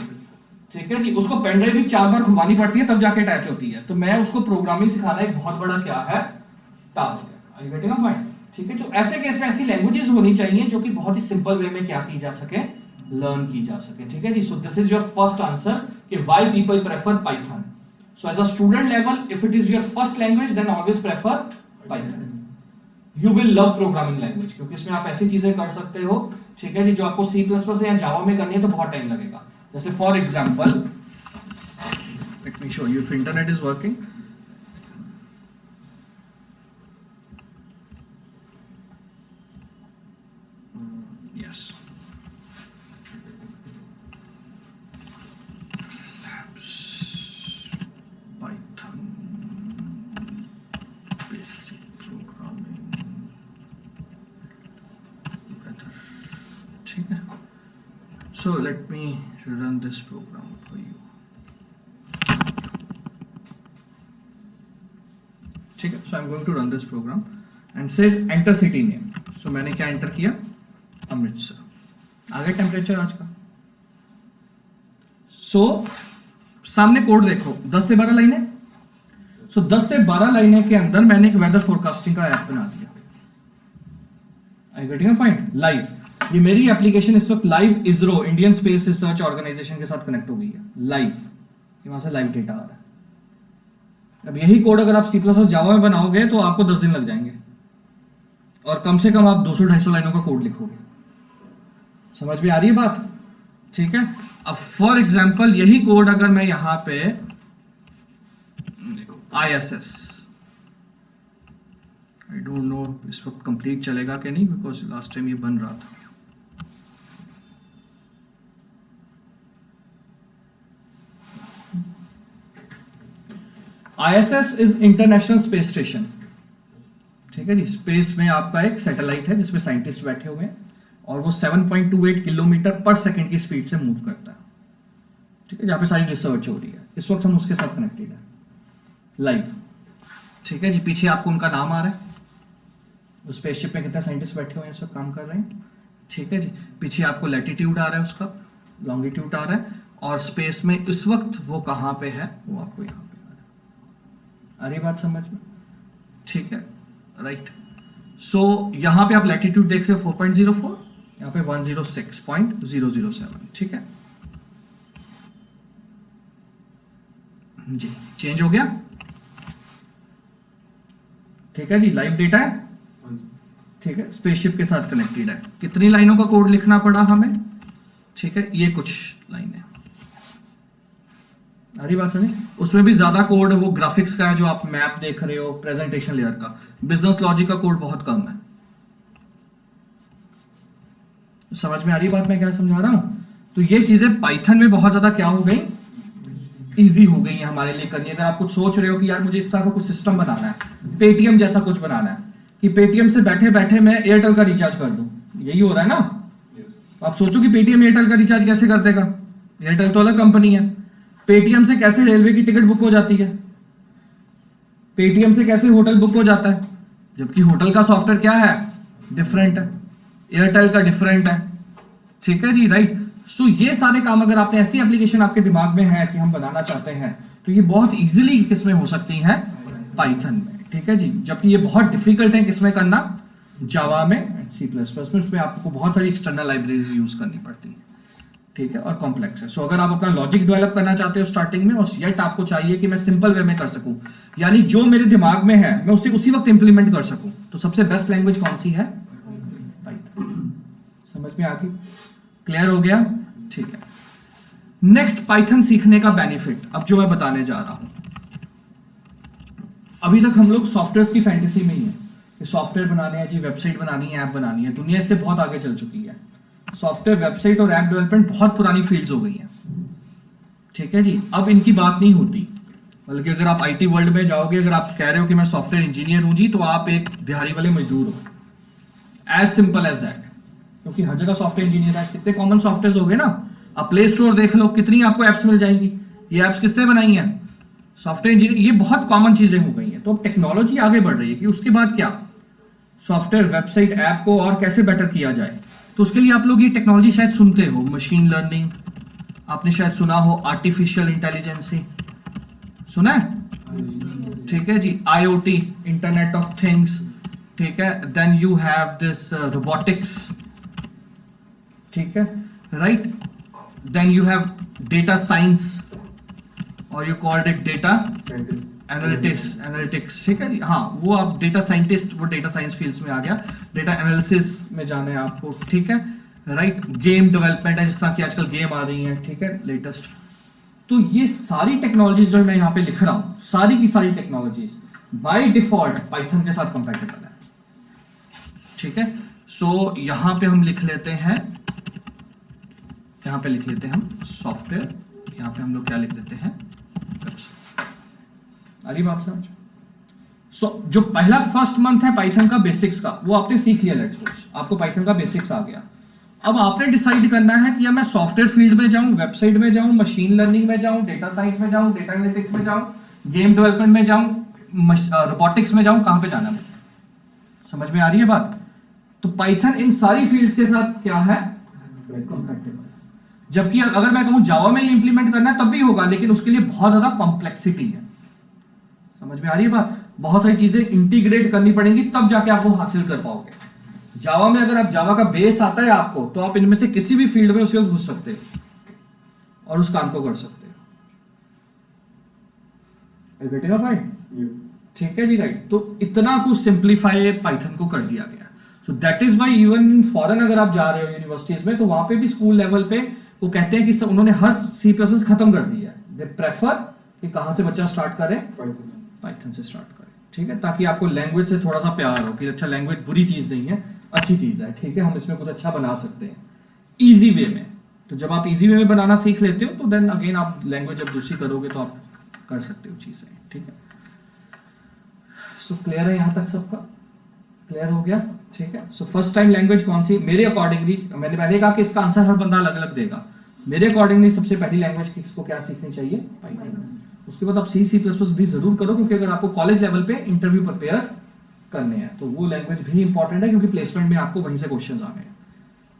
ठीक है जी। उसको पेन ड्राइव भी 4 बार घुमानी पड़ती है तब जाके अटैच होती है। तो मैं उसको प्रोग्रामिंग सिखाना एक बहुत बड़ा क्या है, टास्क है। आई गेटिंग अ पॉइंट, ठीक है। तो ऐसे केस में ऐसी लैंग्वेजेस होनी चाहिए जो कि बहुत ही सिंपल वे में क्या की जा सके, लर्न की जा सके, ठीक है जी। So this is your first answer कि why people prefer Python. So as a student level, if it is your first language, then always prefer Python. You will love programming language, क्योंकि इसमें आप ऐसी चीजें कर सकते हो, ठीक है जी, जो आपको C++ या जावा में करनी है तो बहुत टाइम लगेगा। जैसे for example, let me show you if internet is working. Yes. So let me run this program for you. ठीक है, so I'm going to run this program and say enter city name. So मैंने क्या enter किया, अमृतसर। आ गया temperature आज का। So सामने code देखो, 10 से 12 लाइनें। So 10 से 12 लाइनें के अंदर मैंने एक वेदर फोरकास्टिंग का ऐप बना दिया। I getting a point? Live, ये मेरी एप्लीकेशन इस वक्त live ISRO, Indian Space Research Organisation के साथ कनेक्ट हो गई है लाइव। वहां से लाइव डेटा आ रहा है। अब यही कोड अगर आप C++ जावा में बनाओगे तो आपको 10 दिन लग जाएंगे, और कम से कम आप 200-250 लाइनों का कोड लिखोगे। समझ में आ रही है बात? ठीक है। अब फॉर एग्जाम्पल यही कोड अगर मैं यहां पे देखो ISS, आई डोंट नो इस वक्त कंप्लीट चलेगा कि नहीं, बिकॉज लास्ट टाइम ये बन रहा था। ISS is international space station, ठीक है जी। स्पेस में आपका एक सैटेलाइट है जिसमें साइंटिस्ट बैठे हुए हैं, और वो 7.28 किलोमीटर पर सेकंड की स्पीड से मूव करता है, ठीक है, जहां पे सारी रिसर्च हो रही है। इस वक्त हम उसके साथ कनेक्टेड है लाइव, ठीक है जी। पीछे आपको उनका नाम आ रहा है, उस स्पेसशिप में कितने साइंटिस्ट बैठे हुए हैं, सब काम कर रहे हैं, ठीक है जी। पीछे आपको लैटिट्यूड आ रहा है, उसका लॉन्गिट्यूड आ रहा है, और स्पेस में इस वक्त वो कहां पे है वो आपको यहां पे आ रहा है। आ रही बात समझ में? ठीक है, राइट। सो यहां पे आप लैटिट्यूड देख रहे हो 4.04, यहां पे 106.007, ठीक है जी। चेंज हो गया, ठीक है जी। लाइव डेटा है, ठीक है, स्पेसशिप के साथ कनेक्टेड है। कितनी लाइनों का कोड लिखना पड़ा हमें, ठीक है, ये कुछ लाइनें। आ रही बात समझ? उसमें भी ज्यादा कोड वो ग्राफिक्स का है, जो आप मैप देख रहे हो, प्रेजेंटेशन लेयर का। बिजनेस लॉजिक का कोड बहुत कम है। समझ में आ रही बात मैं क्या समझा रहा हूं? तो ये चीजें पाइथन में बहुत ज्यादा क्या हो गई, इजी हो गई है हमारे लिए करनी। अगर आप कुछ सोच रहे हो कि यार मुझे इस तरह का कुछ सिस्टम बनाना है, पेटीएम जैसा कुछ बनाना है कि पेटीएम से बैठे बैठे मैं एयरटेल का रिचार्ज कर दूं, यही हो रहा है ना। आप सोचो कि पेटीएम एयरटेल का रिचार्ज कैसे कर देगा, एयरटेल तो अलग कंपनी है। पेटीएम से कैसे रेलवे की टिकट बुक हो जाती है, पेटीएम से कैसे होटल बुक हो जाता है, जबकि होटल का सॉफ्टवेयर क्या है, डिफरेंट है, एयरटेल का डिफरेंट है। ठीक है जी, राइट। सो ये सारे काम अगर आपने ऐसी एप्लीकेशन आपके दिमाग में है कि हम बनाना चाहते हैं, तो ये बहुत इजीली किसमें हो सकती हैं, पाइथन में। ठीक है जी, जबकि ये बहुत डिफिकल्ट है किसमें करना, जावा में, सी प्लस प्लस में। उसमें आपको बहुत सारी एक्सटर्नल लाइब्रेरीज यूज करनी पड़ती है। ठीक है, और कॉम्प्लेक्स है। सो अगर आप अपना लॉजिक डेवलप करना चाहते हो स्टार्टिंग में, और येट आपको चाहिए कि मैं सिंपल वे में कर सकूं, यानी जो मेरे दिमाग में है मैं उसे उसी वक्त इंप्लीमेंट कर सकूं, तो सबसे बेस्ट लैंग्वेज कौन सी है, पाइथन। समझ में आ गई, क्लियर हो गया। ठीक है, नेक्स्ट पाइथन सीखने का बेनिफिट अब जो मैं बताने जा रहा हूं। अभी तक हम लोग सॉफ्टवेयर की फैंटेसी में ही है कि सॉफ्टवेयर बनाने हैं जी, वेबसाइट बनानी है, ऐप बनानी है। दुनिया इससे बहुत आगे चल चुकी है। सॉफ्टवेयर, वेबसाइट और ऐप डेवलपमेंट बहुत पुरानी फील्ड्स हो गई हैं। ठीक है जी, अब इनकी बात नहीं होती। बल्कि अगर आप आईटी वर्ल्ड में जाओगे, अगर आप कह रहे हो कि मैं सॉफ्टवेयर इंजीनियर हूं जी, तो आप एक दिहाड़ी वाले मजदूर हो, एज सिंपल एज दैट। क्योंकि हर जगह सॉफ्टवेयर इंजीनियर है। कितने कॉमन सॉफ्टवेयर हो गए ना, आप प्ले स्टोर देख लो, कितनी आपको एप्स मिल जाएंगी। ये एप्स किसने बनाई हैं, सॉफ्टवेयर इंजीनियर। ये बहुत कॉमन चीजें हो गई हैं। तो अब टेक्नोलॉजी आगे बढ़ रही है कि उसके बाद क्या, सॉफ्टवेयर, वेबसाइट, ऐप को और कैसे बेटर किया जाए। तो उसके लिए आप लोग ये टेक्नोलॉजी शायद सुनते हो, मशीन लर्निंग, आपने शायद सुना हो, आर्टिफिशियल इंटेलिजेंसी सुना है। ठीक है जी, आईओटी, इंटरनेट ऑफ थिंग्स। ठीक है, then you have this robotics. ठीक है, right. Then you have data science, और you called it data analytics. ठीक है जी, हाँ, वो आप डेटा साइंटिस्ट, वो डेटा साइंस फील्ड्स में आ गया। डेटा एनालिसिस में जाना है आपको। ठीक है, राइट। गेम डेवलपमेंट है, जिस तरह की आजकल गेम आ रही हैं, ठीक है, लेटेस्ट। तो ये सारी टेक्नोलॉजीज जो मैं यहां पे लिख रहा हूं, सारी की सारी टेक्नोलॉजीज बाय डिफॉल्ट पाइथन के साथ कंपैटिबल है। ठीक है, सो यहां पे हम लिख लेते हैं, यहां पे लिख लेते हैं हम सॉफ्टवेयर, यहां पे हम लोग क्या लिख देते हैं, अरे बात समझ। सो जो पहला फर्स्ट मंथ है पाइथन का बेसिक्स का, वो आपने सीख लिया। लेट्स सपोज आपको पाइथन का बेसिक्स आ गया। अब आपने डिसाइड करना है कि या मैं सॉफ्टवेयर फील्ड में जाऊं, वेबसाइट में जाऊं, मशीन लर्निंग में जाऊं, डेटा साइंस में जाऊं, डेटा एनालिटिक्स में जाऊं, गेम डेवलपमेंट में जाऊं, रोबोटिक्स में जाऊं, कहां पे जाना है मुझे, समझ में आ रही है बात। तो पाइथन इन सारी फील्ड्स के साथ क्या है, कंपैटिबल। जबकि अगर मैं कहूं जावा में ये इंप्लीमेंट करना है तब भी होगा, लेकिन उसके लिए बहुत ज्यादा कॉम्प्लेक्सिटी है। समझ में आ रही है बात, बहुत सारी चीजें इंटीग्रेट करनी पड़ेंगी तब जाके आप वो हासिल कर पाओगे। जावा में अगर आप जावा का बेस आता है आपको, तो आप इनमें से किसी भी फील्ड में उसके घुस सकते हो और उस काम को कर सकते हो। बेटेगा भाई, ठीक है जी, राइट। तो इतना कुछ सिंप्लीफाई पाइथन को कर दिया गया। So that is why even in foreign अगर आप जा रहे हो यूनिवर्सिटीज में, तो वहां पे भी स्कूल लेवल पे वो कहते हैं कि उन्होंने हर सी प्लस प्लस खत्म कर दिया है। दे प्रेफर कि कहां से बच्चा स्टार्ट करे, पाइथन से स्टार्ट करे। ठीक है, ताकि आपको लैंग्वेज से थोड़ा सा प्यार हो कि अच्छा लैंग्वेज बुरी चीज नहीं है, अच्छी चीज है। ठीक है, हम इसमें कुछ अच्छा बना सकते हैं इजी वे में। तो जब आप इजी वे में बनाना सीख लेते हो, तो देन अगेन आप लैंग्वेज जब दूसरी करोगे तो आप कर सकते हो चीजें। ठीक है, सो क्लियर है, यहां तक सबका क्लियर हो गया। ठीक है, सो फर्स्ट टाइम लैंग्वेज कौन सी, मेरे अकॉर्डिंगली, मैंने पहले कहा कि इसका आंसर हर बंदा अलग अलग देगा। मेरे अकॉर्डिंगली सबसे पहली लैंग्वेज किसको क्या सीखनी चाहिए, पाइथन। उसके बाद आप सी प्लस प्लस भी जरूर करो, क्योंकि अगर आपको कॉलेज लेवल पे इंटरव्यू प्रिपेयर करने हैं तो वो लैंग्वेज भी इंपॉर्टेंट है, क्योंकि प्लेसमेंट में आपको वहीं से क्वेश्चंस आने हैं।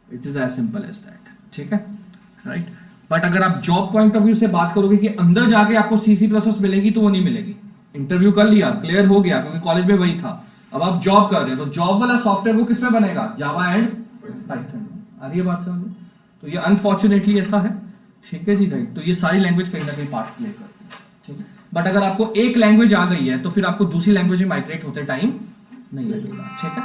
It is as simple as that. ठीक है, राइट। बट अगर आप जॉब पॉइंट ऑफ व्यू से बात करोगे कि अंदर जाके आपको सी प्लस प्लस मिलेगी, तो वो नहीं मिलेगी। इंटरव्यू कर लिया, क्लियर हो गया, क्योंकि कॉलेज में वही था। अब आप जॉब कर रहे हो, तो जॉब वाला सॉफ्टवेयर वो किसमें बनेगा, जावा एंड पाइथन। आ रही है बात समझ। तो ये अनफॉर्चुनेटली ऐसा है। ठीक है जी, राइट। तो ये सारी लैंग्वेज कहीं ना कहीं पार्ट प्ले करती है। ठीक है, बट अगर आपको एक लैंग्वेज आ गई है, तो फिर आपको दूसरी लैंग्वेज में माइग्रेट होते टाइम नहीं लगेगा। ठीक है,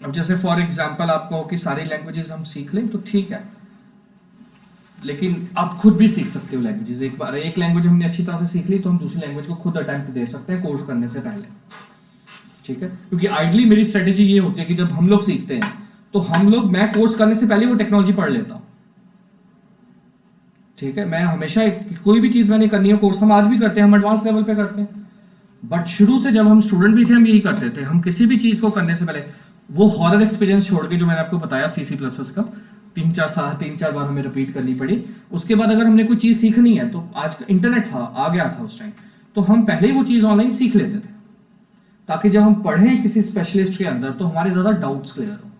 अब जैसे फॉर एग्जांपल आपको कि सारी लैंग्वेजेस हम सीख लें, तो ठीक है, लेकिन आप खुद भी सीख सकते हो लैंग्वेजेस। एक बार एक लैंग्वेज हमने अच्छी तरह से सीख ली, तो हम दूसरी लैंग्वेज को खुद अटेम्प्ट दे सकते हैं कोर्स करने से पहले। ठीक है, क्योंकि आइडली मेरी स्ट्रेटेजी ये होती है कि जब हम लोग सीखते हैं, तो मैं कोर्स करने से पहले वो टेक्नोलॉजी पढ़ लेता हूं। ठीक है, मैं हमेशा कोई भी चीज मैंने करनी है कोर्स, हम आज भी करते हैं, हम एडवांस लेवल पे करते हैं, बट शुरू से जब हम स्टूडेंट भी थे हम यही करते थे। हम किसी भी चीज को करने से पहले वो हॉरर एक्सपीरियंस छोड़ के जो मैंने आपको बताया C++ का 3-4 बार हमें रिपीट करनी पड़ी, उसके बाद अगर हमने कोई चीज सीखनी है तो आज इंटरनेट था, आ गया था उस टाइम, तो हम पहले ही वो चीज ऑनलाइन सीख लेते थे, ताकि जब हम पढ़ें किसी स्पेशलिस्ट के अंदर तो हमारे ज्यादा डाउट्स क्लियर हो।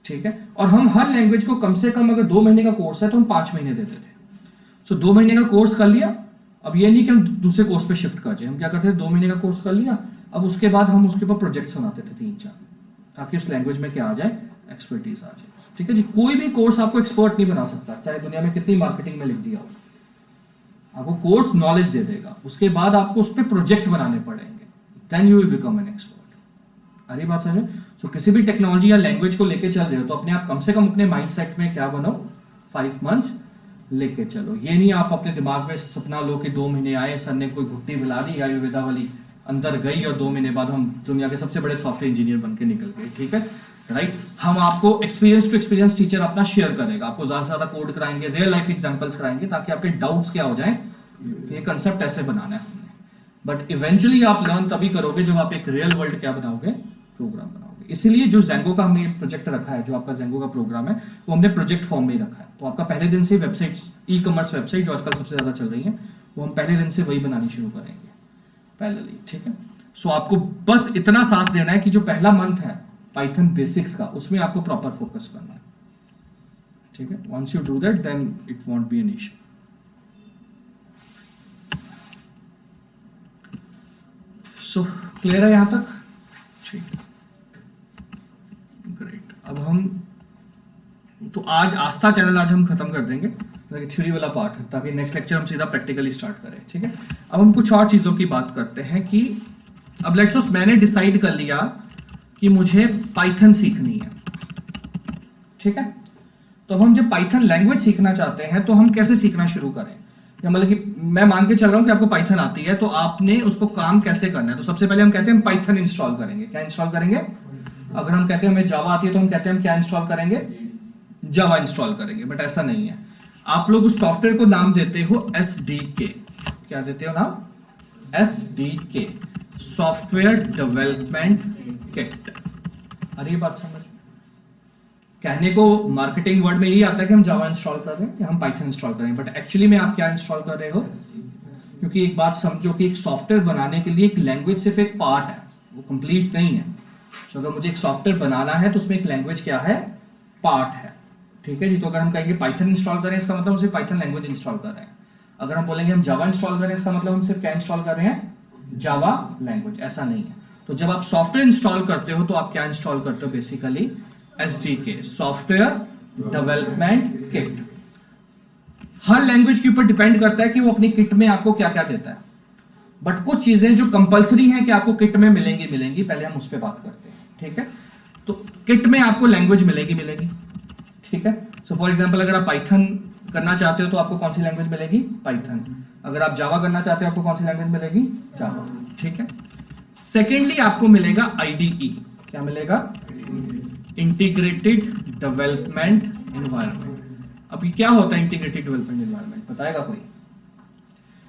ठीक है, और हम हर लैंग्वेज को कम से कम अगर 2 महीने का कोर्स है तो हम 5 महीने देते थे। सो 2 महीने का कोर्स कर लिया, अब ये नहीं कि हम दूसरे कोर्स पे शिफ्ट कर जाए, हम क्या करते थे 2 महीने का कोर्स कर लिया, अब उसके बाद हम उसके ऊपर प्रोजेक्ट्स बनाते थे 3-4, ताकि उस लैंग्वेज में क्या आ जाए, एक्सपर्टीज आ जाए। ठीक है जी, कोई भी कोर्स आपको एक्सपर्ट नहीं बना सकता, चाहे दुनिया में कितनी मार्केटिंग में लिख दिया हो, आपको कोर्स नॉलेज दे देगा, उसके बाद आपको उस पर प्रोजेक्ट बनाने पड़ेंगे, then you will become an expert. अरे बात समझे? सो किसी भी टेक्नोलॉजी या लैंग्वेज को लेके चल रहे हो तो अपने आप कम से कम अपने माइंडसेट में क्या बनो, 5 मंथ्स लेके चलो। ये नहीं आप अपने दिमाग में सपना लो कि 2 महीने आए, सर ने कोई घुट्टी मिला दी आयुर्वेदा वाली, अंदर गई और 2 महीने बाद हम दुनिया के सबसे बड़े सॉफ्टवेयर इंजीनियर बन के निकल गए। ठीक है, राइट। हम आपको एक्सपीरियंस टू एक्सपीरियंस टीचर अपना शेयर करेगा, आपको ज्यादा से ज्यादा कोड कराएंगे, रियल लाइफ एग्जांपल्स कराएंगे, ताकि आपके डाउट्स क्या हो जाए, ये कंसेप्ट ऐसे बनाना है हमने। बट इवेंचुअली आप लर्न तभी करोगे जब आप एक रियल वर्ल्ड क्या बनाओगे, प्रोग्राम बनाओगे। इसीलिए जो ज़ेंगो का हमने प्रोजेक्ट रखा है, जो आपका ज़ेंगो का प्रोग्राम है, वो हमने प्रोजेक्ट फॉर्म में ही रखा है। तो आपका पहले दिन से वेबसाइट, ई कॉमर्स वेबसाइट जो आजकल सबसे ज्यादा चल रही है, वो हम पहले दिन से वही बनानी शुरू करेंगे पैरेलली। ठीक है, सो आपको बस इतना साथ देना है कि जो पहला मंथ है पाइथन बेसिक्स का, उसमें आपको प्रॉपर फोकस करना है। ठीक है, once you do that then it won't be an issue. So clear है यहां तक? ठीक, ग्रेट। अब हम तो आज आस्था चैनल आज हम खत्म कर देंगे, थ्योरी वाला पार्ट है, ताकि नेक्स्ट लेक्चर हम सीधा प्रैक्टिकली स्टार्ट करें। ठीक है, अब हम कुछ और चीजों की बात करते हैं कि अब लेट्स सपोज मैंने डिसाइड कर लिया कि मुझे पाइथन सीखनी है। ठीक है, तो हम जब पाइथन लैंग्वेज सीखना चाहते हैं तो हम कैसे सीखना शुरू करें, या मतलब कि मैं मान के चल रहा हूं कि आपको पाइथन आती है, तो आपने उसको काम कैसे करना है। तो सबसे पहले हम कहते हैं हम पाइथन इंस्टॉल करेंगे। क्या इंस्टॉल करेंगे? अगर हम कहते हैं हमें जावा आती है तो हम कहते हैं हम क्या इंस्टॉल करेंगे, जावा इंस्टॉल करेंगे। बट ऐसा नहीं है, आप लोग उस सॉफ्टवेयर को नाम देते हो SDK। क्या देते हो नाम? SDK, software development kit. अरे ये बात समझ, कहने को मार्केटिंग वर्ड में यही आता है कि हम जावा इंस्टॉल कर रहे हैं या हम पाइथन इंस्टॉल करें, बट एक्चुअली में आप क्या इंस्टॉल कर रहे हो? क्योंकि एक बात समझो कि एक सॉफ्टवेयर बनाने के लिए एक लैंग्वेज सिर्फ एक पार्ट है, वो कंप्लीट नहीं है। तो अगर मुझे एक सॉफ्टवेयर बनाना है तो उसमें एक लैंग्वेज क्या है, पार्ट है। ठीक है जी, तो अगर हम कहेंगे पाइथन इंस्टॉल करें, इसका मतलब हम सिर्फ पाइथन लैंग्वेज इंस्टॉल कर रहे हैं। अगर हम बोलेंगे हम जावा इंस्टॉल करें, इसका मतलब हम सिर्फ क्या इंस्टॉल कर रहे हैं, जावा लैंग्वेज। ऐसा नहीं है। तो जब आप सॉफ्टवेयर इंस्टॉल करते हो तो आप क्या इंस्टॉल करते हो? Basically SDK, software development kit. हर लैंग्वेज के ऊपर डिपेंड करता है कि वो अपनी किट में आपको क्या क्या देता है, बट कुछ चीजें जो कंपलसरी हैं कि आपको किट में मिलेंगी, पहले हम उस पर बात करते हैं। ठीक है, तो किट में आपको लैंग्वेज मिलेगी। ठीक है, सो फॉर एग्जांपल अगर आप पाइथन करना चाहते हो तो आपको कौन सी लैंग्वेज मिलेगी? पाइथन। अगर आप जावा करना चाहते हो आपको कौन सी लैंग्वेज मिलेगी? जावा। ठीक है, सेकेंडली आपको मिलेगा IDE। क्या मिलेगा? Integrated development environment. अब ये क्या होता है इंटीग्रेटेड डेवलपमेंट एनवायरनमेंट, बताएगा कोई?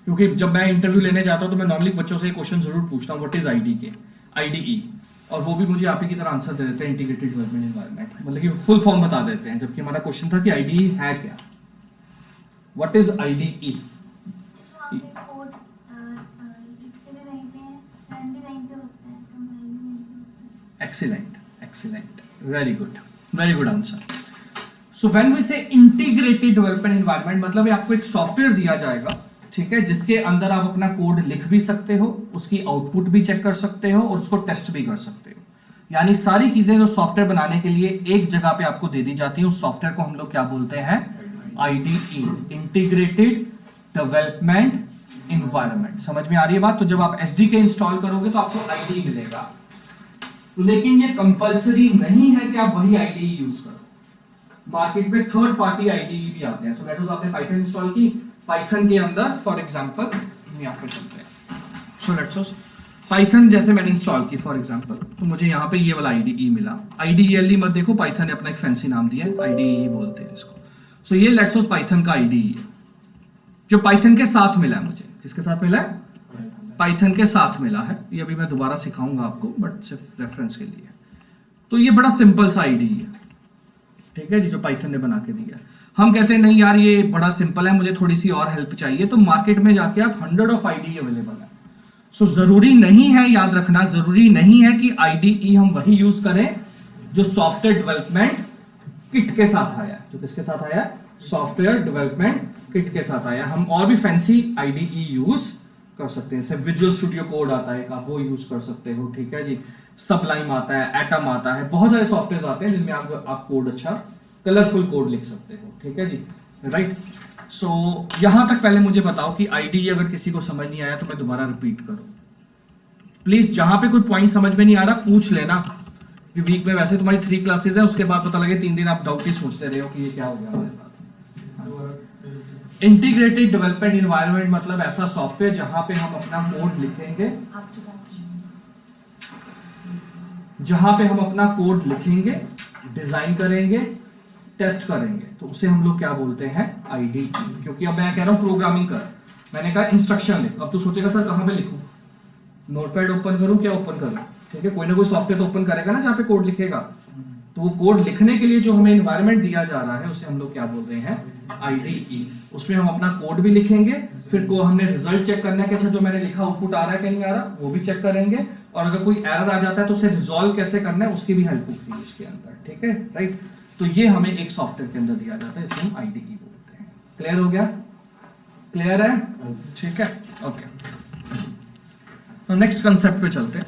क्योंकि जब मैं इंटरव्यू लेने जाता हूं तो मैं नॉर्मली बच्चों से क्वेश्चन जरूर पूछता हूं, व्हाट इज IDE, और वो भी मुझे आप ही की तरह आंसर दे देते हैं, इंटीग्रेटेड डेवलपमेंट एनवायरनमेंट, मतलब कि फुल फॉर्म बता देते हैं। जबकि हमारा क्वेश्चन था कि IDE है क्या, what is IDE? Excellent, very good answer. So when we say integrated development environment, मतलब आपको एक सॉफ्टवेयर दिया जाएगा, ठीक है, जिसके अंदर आप अपना कोड लिख भी सकते हो, उसकी आउटपुट भी चेक कर सकते हो और उसको टेस्ट भी कर सकते हो। यानी सारी चीजें जो सॉफ्टवेयर बनाने के लिए एक जगह पे आपको दे दी जाती है, उस सॉफ्टवेयर को हम लोग क्या बोलते हैं? IDE, integrated development environment. समझ में आ रही है बात? तो जब आप SDK इंस्टॉल करोगे तो आपको IDE मिलेगा, लेकिन ये कंपलसरी नहीं है कि आप वही IDE यूज करो। मार्केट में थर्ड पार्टी IDE भी आते हैं। सो लेट्स सपोज आपने पाइथन इंस्टॉल की, पाइथन के अंदर फॉर एग्जांपल यहां पे चलते हैं। सो लेट्स सपोज पाइथन जैसे मैंने इंस्टॉल की फॉर एग्जांपल, तो मुझे यहाँ पे ये वाला IDE मिला। IDE मत देखो, पाइथन ने अपना एक फैंसी नाम दिया है, IDE ही बोलते हैं इसको। सो ये लेट्स सपोज पाइथन का आईडी है जो पाइथन के साथ मिला है मुझे। किसके साथ मिला है? पाइथन के साथ मिला है। ये अभी मैं दोबारा सिखाऊंगा आपको, बट सिर्फ रेफरेंस के लिए। तो ये बड़ा सिंपल सा आईडी है, ठीक है जी, जो पाइथन ने बना के दिया। हम कहते हैं नहीं यार ये बड़ा सिंपल है, मुझे थोड़ी सी और हेल्प चाहिए, तो मार्केट में जाके आप 100 ऑफ आईडी अवेलेबल है। सो जरूरी नहीं है, याद रखना, जरूरी नहीं है कि आईडीई हम वही यूज करें जो सॉफ्टवेयर डेवलपमेंट किट के साथ आया। जो किसके साथ आया? सॉफ्टवेयर डेवलपमेंट किट के साथ आया। हम और भी फैंसी आईडीई यूज कर सकते हैं, जैसे विजुअल स्टूडियो कोड आता है, आप वो यूज कर सकते हो, ठीक है जी। सबलाइम आता है, एटम आता है, बहुत सारे सॉफ्टवेयर आते हैं जिनमें आप कोड अच्छा कलरफुल कोड लिख सकते हो, ठीक है जी, राइट। सो यहां तक पहले मुझे बताओ कि आईडी अगर किसी को समझ नहीं आया तो मैं दोबारा रिपीट करूं प्लीज। जहां पे कोई पॉइंट समझ में नहीं आ रहा पूछ लेना, कि वीक में वैसे तुम्हारी 3 क्लासेस है, उसके बाद पता लगे 3 दिन आप डाउट ही सोचते रहे हो कि ये क्या हो गया हमारे साथ। इंटीग्रेटेड डेवलपमेंट एनवायरनमेंट मतलब ऐसा सॉफ्टवेयर जहां पे हम अपना कोड लिखेंगे, डिजाइन करेंगे, टेस्ट करेंगे, तो उसे हम लोग क्या बोलते हैं? आईडीई। क्योंकि अब मैं कह रहा हूं प्रोग्रामिंग कर, मैंने कहा इंस्ट्रक्शन लिख। अब तू सोचेगा सर कहां पे लिखूं, नोटपैड ओपन करूं, क्या ओपन करूं, ठीक है, कोई ना कोई सॉफ्टवेयर तो ओपन करेगा ना जहां पे कोड लिखेगा। तो वो कोड लिखने के लिए जो हमें एनवायरनमेंट दिया जा रहा है उसे हम लोग क्या बोल रहे हैं? आईडीई। उसमें हम अपना कोड भी लिखेंगे, फिर को हमने रिजल्ट चेक करना है कि अच्छा जो मैंने लिखा आउटपुट आ रहा है कि नहीं आ रहा, वो भी चेक करेंगे, और अगर कोई एरर आ जाता है तो उसे रिजॉल्व कैसे करना है उसकी भी हेल्प होगी उसके अंदर, ठीक है, राइट। तो ये हमें एक सॉफ्टवेयर के अंदर दिया जाता है, इसको हम आईडीई बोलते हैं। क्लियर हो गया? क्लियर है? ठीक है, ओके। तो नेक्स्ट कंसेप्ट पे चलते हैं।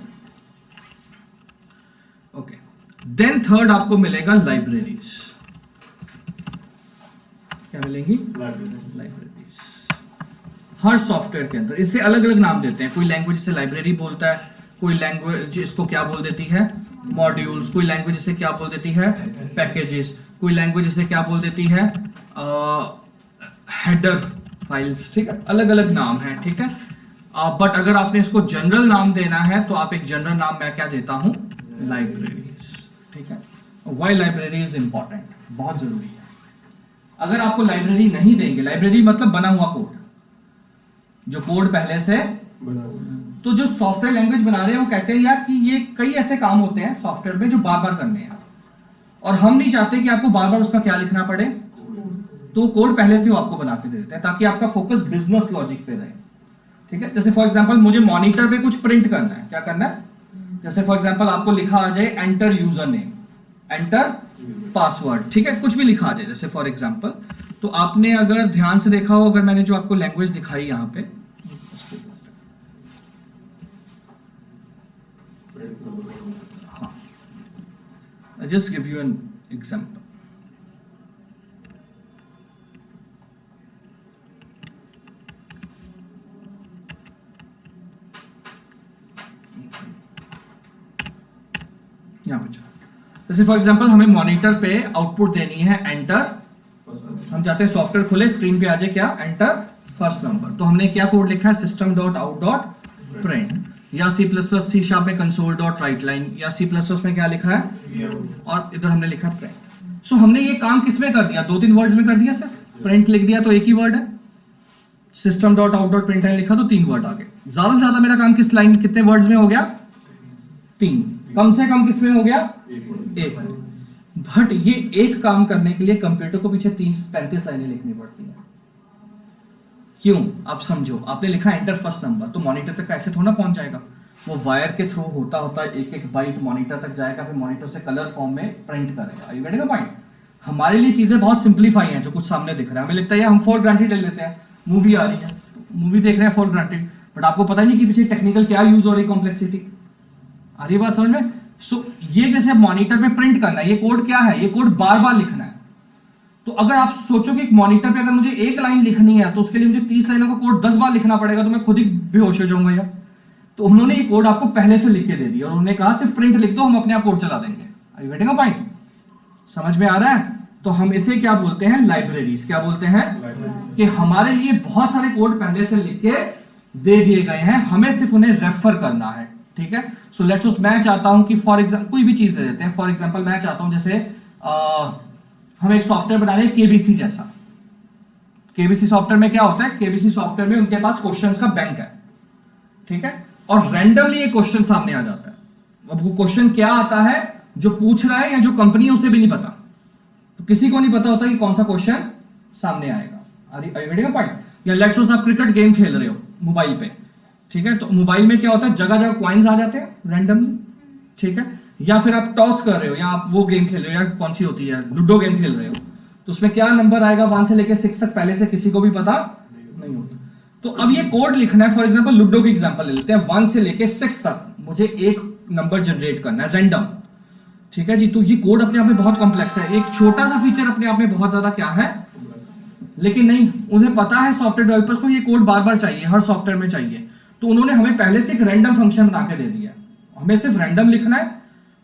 ओके, देन थर्ड आपको मिलेगा लाइब्रेरीज। क्या मिलेंगी? लाइब्रेरीज। हर सॉफ्टवेयर के अंदर इसे अलग अलग नाम देते हैं। कोई लैंग्वेज से लाइब्रेरी बोलता है, कोई लैंग्वेज इसको क्या बोल देती है? मॉड्यूल्स। कोई लैंग्वेज इसे क्या बोल देती है? पैकेजेस। कोई लैंग्वेज इसे क्या बोल देती है? हेडर फाइल्स, ठीक है, अलग अलग नाम है, ठीक है। बट अगर आपने इसको जनरल नाम देना है तो आप एक जनरल नाम मैं क्या देता हूं? लाइब्रेरीज, ठीक है। वाई लाइब्रेरी इज इंपॉर्टेंट, बहुत जरूरी है। अगर आपको लाइब्रेरी नहीं देंगे, लाइब्रेरी मतलब बना हुआ कोड, जो कोड पहले से, तो जो सॉफ्टवेयर लैंग्वेज बना रहे हैं वो कहते हैं यार कि ये कई ऐसे काम होते हैं सॉफ्टवेयर में जो बार बार करने हैं, और हम नहीं चाहते कि आपको बार बार उसका क्या लिखना पड़े, तो कोड पहले से वो आपको बना के दे देते हैं ताकि आपका फोकस बिजनेस लॉजिक पे रहे, ठीक है। जैसे फॉर एग्जांपल मुझे मॉनिटर पे कुछ प्रिंट करना है, क्या करना है? जैसे फॉर एग्जांपल आपको लिखा आ जाए enter user name, enter password, ठीक है, कुछ भी लिखा आ जाए जैसे फॉर एग्जांपल, तो आपने अगर ध्यान से देखा हो, अगर मैंने जो आपको लैंग्वेज दिखाई यहां पे, हाँ, just give you an example. यहां पे जैसे फॉर एग्जांपल हमें मॉनिटर पे आउटपुट देनी है एंटर, हम चाहते हैं सॉफ्टवेयर खुले, स्क्रीन पे आ जाए क्या? Enter first number. तो हमने क्या कोड लिखा है? system.out.print, या C++ C# में console.writeline, या C++ में क्या लिखा है, और इधर हमने लिखा print। सो हमने ये काम किस में कर दिया? 2-3 वर्ड्स में कर दिया, सिर्फ प्रिंट लिख दिया तो एक ही वर्ड है, system.out.println लिखा तो 3 वर्ड आ गए। ज्यादा से ज्यादा मेरा काम किस लाइन, कितने वर्ड्स में हो गया? 3। कम से कम किस में हो गया? 1। बट ये एक काम करने के लिए कंप्यूटर को पीछे 30-35 लाइनें लिखनी पड़ती हैं। क्यों? आप समझो, आपने लिखा एंटर फर्स्ट नंबर, तो मॉनिटर तक ऐसे थोड़ा पहुंच जाएगा, वो वायर के थ्रू होता होता एक बाइट मॉनिटर तक जाएगा, फिर मॉनिटर से कलर फॉर्म में प्रिंट करेगा। You getting the point? हमारे लिए चीजें बहुत सिंप्लीफाई हैं, जो कुछ सामने दिख रहा है हमें लगता है हम फॉर ग्रांटेड ले लेते हैं। मूवी आ रही है, मूवी देख रहे हैं फॉर ग्रांटेड, बट आपको पता ही नहीं कि पीछे टेक्निकल क्या यूज हो रही, कॉम्प्लेक्सिटी आ रही बात समझ में? सो ये जैसे मॉनिटर पे प्रिंट करना है, ये कोड क्या है? ये कोड बार बार लिखना है। तो अगर आप सोचो कि एक मॉनिटर पे अगर मुझे एक लाइन लिखनी है तो उसके लिए मुझे 30 लाइनों का कोड 10 बार लिखना पड़ेगा, तो मैं खुद ही बेहोश हो जाऊंगा यार। तो उन्होंने ये कोड आपको पहले से लिख के दे दिया और उन्होंने कहा सिर्फ प्रिंट लिख दो, हम अपने आप कोड चला देंगे। Are you getting a point? समझ में आ रहा है? तो हम इसे क्या बोलते हैं? लाइब्रेरीज। क्या बोलते हैं? कि हमारे लिए बहुत सारे कोड पहले से लिख के दे दिए गए हैं, हमें सिर्फ उन्हें रेफर करना है, ठीक है। सो लेट्स मैं चाहता हूं कि फॉर एग्जांपल कोई भी चीज ले लेते हैं, फॉर एग्जांपल मैं चाहता हूं जैसे हम एक सॉफ्टवेयर बना रहे हैं केबीसी जैसा। केबीसी सॉफ्टवेयर में क्या होता है, केबीसी सॉफ्टवेयर में उनके पास क्वेश्चंस का बैंक है, ठीक है, और रैंडमली एक क्वेश्चन सामने आ जाता है। अब वो क्वेश्चन क्या आता है, जो पूछ रहा है या जो कंपनी है उसे भी नहीं पता, तो किसी को नहीं पता होता कि कौन सा क्वेश्चन सामने आएगा। पॉइंट। या लेट्स सपोज आप क्रिकेट गेम खेल रहे हो मोबाइल पे, ठीक है, तो मोबाइल में क्या होता है, जगह जगह क्वाइंस आ जाते हैं रैंडमली, ठीक है, या फिर आप टॉस कर रहे हो, या आप वो गेम खेल रहे हो, या कौन सी होती है, लूडो गेम खेल रहे हो, तो उसमें क्या नंबर आएगा 1 से लेकर 6 तक, पहले से किसी को भी पता नहीं होता। तो अब ये कोड लिखना है, फॉर एग्जांपल लूडो की एग्जांपल ले लेते हैं, 1 से लेकर 6 तक मुझे एक नंबर जनरेट करना है रैंडम, ठीक है जी। तो ये कोड अपने आप में बहुत कॉम्प्लेक्स है, एक छोटा सा फीचर अपने आप में बहुत ज्यादा क्या है, लेकिन नहीं, उन्हें पता है सॉफ्टवेयर डेवलपर्स को ये कोड बार बार चाहिए, हर सॉफ्टवेयर में चाहिए, तो उन्होंने हमें पहले से एक रैंडम फंक्शन बना के दे दिया है। हमें सिर्फ रैंडम लिखना है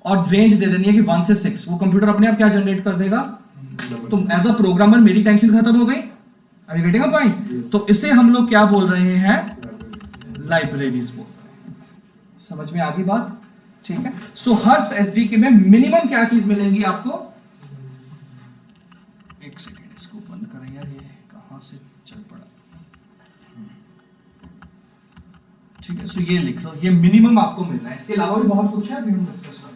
और रेंज दे देनी है कि 1 से 6, वो कंप्यूटर अपने आप क्या जनरेट कर देगा। तो एज अ प्रोग्रामर मेरी टेंशन खत्म हो गई। Are you getting a point? तो इसे हम लोग क्या बोल रहे हैं, लाइब्रेरीज बोल रहे हैं। समझ में आ गई बात, ठीक है। सो हर एसडीके में मिनिमम क्या चीज मिलेंगी आपको, एक सेकेंड इसको बंद करें यार, ये कहां से चल पड़ा, ठीक है। सो ये लिख लो, ये मिनिमम आपको मिलना है, इसके अलावा भी बहुत कुछ है, अभी हम डिस्कस करते हैं।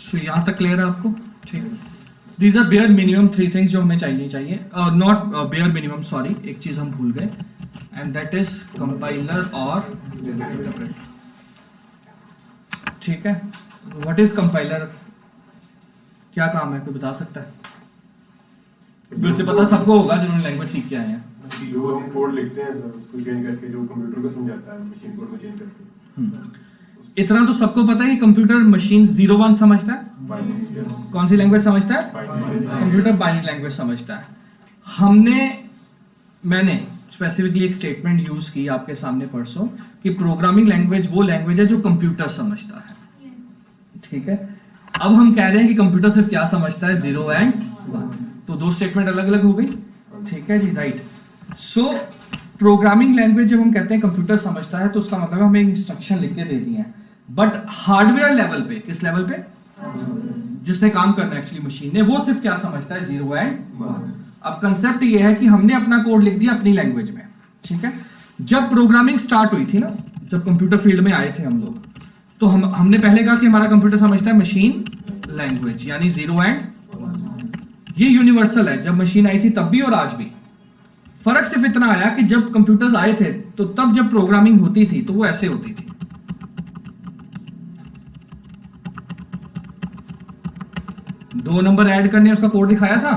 सो यहाँ तक क्लियर है आपको? ठीक है। These are bare minimum 3 things जो हमें चाहिए नॉट बेयर मिनिमम, सॉरी, एक चीज हम भूल गए, एंड दैट इज कंपाइलर और इंटरप्रेटर। ठीक है। What is compiler? क्या काम है, कोई बता सकता है? वैसे पता सबको होगा जिन्होंने लैंग्वेज सीख के आए हैं। जो हम कोड लिखते हैं उसको चेंज करके जो कंप्यूटर को समझाता है, मशीन कोड में चेंज करके। इतना तो सबको पता है कि कंप्यूटर मशीन 0-1 समझता है। कौन सी लैंग्वेज समझता है? कंप्यूटर बाइनरी लैंग्वेज समझता है। मैंने स्पेसिफिकली एक स्टेटमेंट यूज की आपके सामने परसों कि प्रोग्रामिंग लैंग्वेज वो लैंग्वेज है जो कंप्यूटर समझता है। ठीक है। अब हम कह रहे हैं कि कंप्यूटर सिर्फ क्या समझता है? 0 एंड 1। तो दो स्टेटमेंट अलग अलग हो गई। ठीक है जी, राइट। सो प्रोग्रामिंग लैंग्वेज जब हम कहते हैं कंप्यूटर समझता है तो उसका मतलब हमें इंस्ट्रक्शन लिख के दे दी है, बट हार्डवेयर लेवल पे, किस लेवल पे? जिसने काम करना है एक्चुअली मशीन ने, वो सिर्फ क्या समझता है? 0 एंड 1। अब कंसेप्ट ये है कि हमने अपना कोड लिख दिया अपनी लैंग्वेज में। ठीक है। जब प्रोग्रामिंग स्टार्ट हुई थी ना, जब कंप्यूटर फील्ड में आए थे हम लोग, तो हमने पहले कहा कि हमारा कंप्यूटर समझता है मशीन लैंग्वेज, यानी 0 एंड 1। ये यूनिवर्सल है, जब मशीन आई थी तब भी और आज भी। फर्क सिर्फ इतना आया कि जब कंप्यूटर्स आए थे तो तब जब प्रोग्रामिंग होती थी तो वो ऐसे होती थी। 2 नंबर ऐड करने उसका कोड दिखाया था,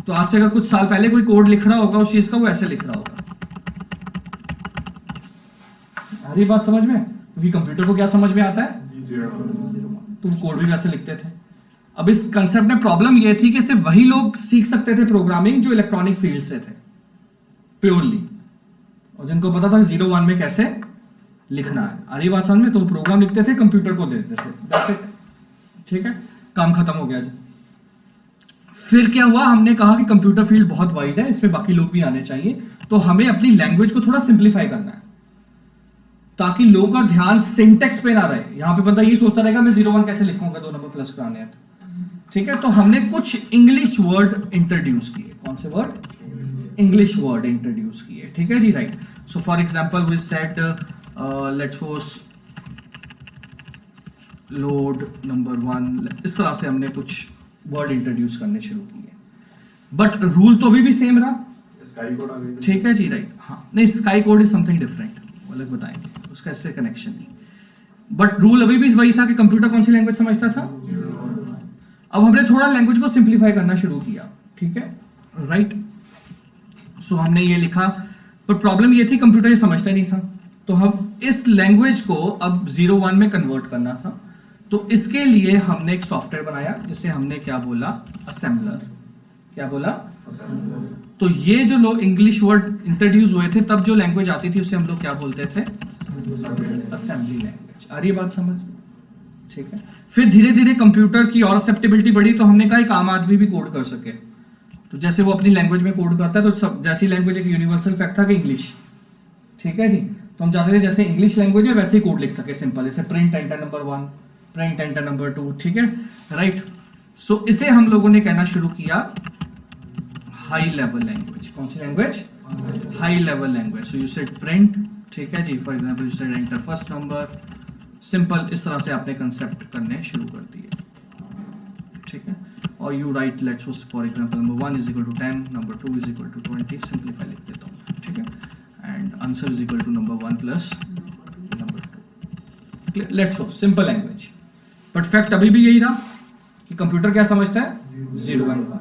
तो आज से अगर कुछ साल पहले कोई कोड लिख रहा होगा उस चीज का, वो ऐसे लिख रहा होगा। हरी बात समझ में? क्योंकि कंप्यूटर को क्या समझ में आता है? तो कोड भी वैसे लिखते थे। अब इस कंसेप्ट में प्रॉब्लम यह थी कि सिर्फ वही लोग सीख सकते थे प्रोग्रामिंग जो इलेक्ट्रॉनिक फील्ड से थे प्योरली, और जिनको पता था 0-1 में कैसे लिखना है। आ रही बात समझ में? तो प्रोग्राम लिखते थे, कंप्यूटर को देते थे, दैट्स इट। ठीक है, काम खत्म हो गया जी। फिर क्या हुआ, हमने कहा कि कंप्यूटर फील्ड बहुत वाइड है, इसमें बाकी लोग भी आने चाहिए, तो हमें अपनी लैंग्वेज को थोड़ा सिंप्लीफाई करना है ताकि लोगों का ध्यान सिंटेक्स पे ना रहे। यहां पे बंदा ये सोचता रहेगा मैं 0-1 कैसे लिखूंगा, 2 नंबर प्लस कराने हैं। ठीक है, तो हमने कुछ इंग्लिश वर्ड इंट्रोड्यूस किए। कौन से वर्ड? इंग्लिश वर्ड इंट्रोड्यूस किए। ठीक है जी, right. So for example we said let's suppose load number 1, इस तरह से हमने कुछ वर्ड इंट्रोड्यूस करने शुरू किए, बट रूल तो अभी भी सेम रहा। स्काई कोड आ गई। ठीक है जी, राइट। हाँ, नहीं, sky code is something different, अलग बताएंगे, उसका इससे कनेक्शन नहीं, बट रूल अभी भी वही था कि कंप्यूटर कौन सी लैंग्वेज समझता था। अब हमने थोड़ा लैंग्वेज को सिंप्लीफाई करना शुरू किया। ठीक है, राइट। सो हमने ये लिखा, पर प्रॉब्लम ये थी कंप्यूटर ये समझता नहीं था, तो हम इस लैंग्वेज को अब 0-1 में कन्वर्ट करना था। तो इसके लिए हमने एक सॉफ्टवेयर बनाया जिसे हमने क्या बोला, असेंबलर। क्या बोला? तो ये जो लोग इंग्लिश वर्ड इंट्रोड्यूस हुए थे तब जो लैंग्वेज आती थी उसे हम लोग क्या बोलते थे, असेंबली लैंग्वेज। आ रही बात समझ? ठीक है। फिर धीरे धीरे कंप्यूटर की और एक्सेप्टेबिलिटी बढ़ी, तो हमने कहा एक आम आदमी भी कोड कर सके, तो जैसे वो अपनी लैंग्वेज में कोड करता है, तो सब जैसी लैंग्वेज एक यूनिवर्सल फैक्ट था कि इंग्लिश। ठीक है जी, तो हम चाहते थे जैसे इंग्लिश लैंग्वेज है वैसे ही कोड लिख सके, सिंपल, जैसे print enter number 1, print enter number 2। ठीक है, राइट। सो इसे हम लोगों ने कहना शुरू किया हाई लेवल लैंग्वेज। कौन सी language? High level language. So you said print, ठीक है जी, for example you said enter first number, simple, इस तरह से आपने कंसेप्ट करने शुरू कर दिए। ठीक है, और you right let's for example number 1 is equal to 10, number 2 is equal to 20, simplify लिख देता हूँ। ठीक है, and answer is equal to number 1 plus number 2। Let's go, simple language. But fact अभी भी यही रहा कि कंप्यूटर क्या समझता है, 0-1।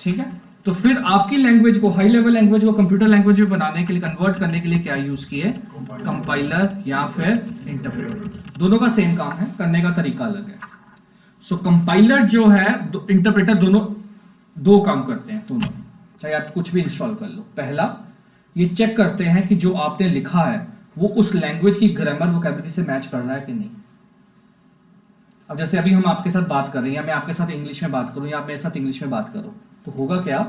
ठीक है, तो फिर आपकी लैंग्वेज को, हाई लेवल लैंग्वेज को कंप्यूटर लैंग्वेज में बनाने के लिए, कन्वर्ट करने के लिए क्या यूज किए, कंपाइलर या फिर इंटरप्रेटर। दोनों का सेम काम है, करने का तरीका अलग है। सो कंपाइलर जो है, इंटरप्रेटर, दोनों दो काम करते हैं, दोनों, चाहे आप कुछ भी इंस्टॉल कर लो। पहला, ये चेक करते हैं कि जो आपने लिखा है वो उस लैंग्वेज की ग्रामर वोकैबुलरी से मैच कर रहा है कि नहीं। अब जैसे अभी हम आपके साथ बात कर रहे हैं, या मैं आपके साथ इंग्लिश में बात करूं, या आप मेरे साथ इंग्लिश में बात करो, तो होगा क्या,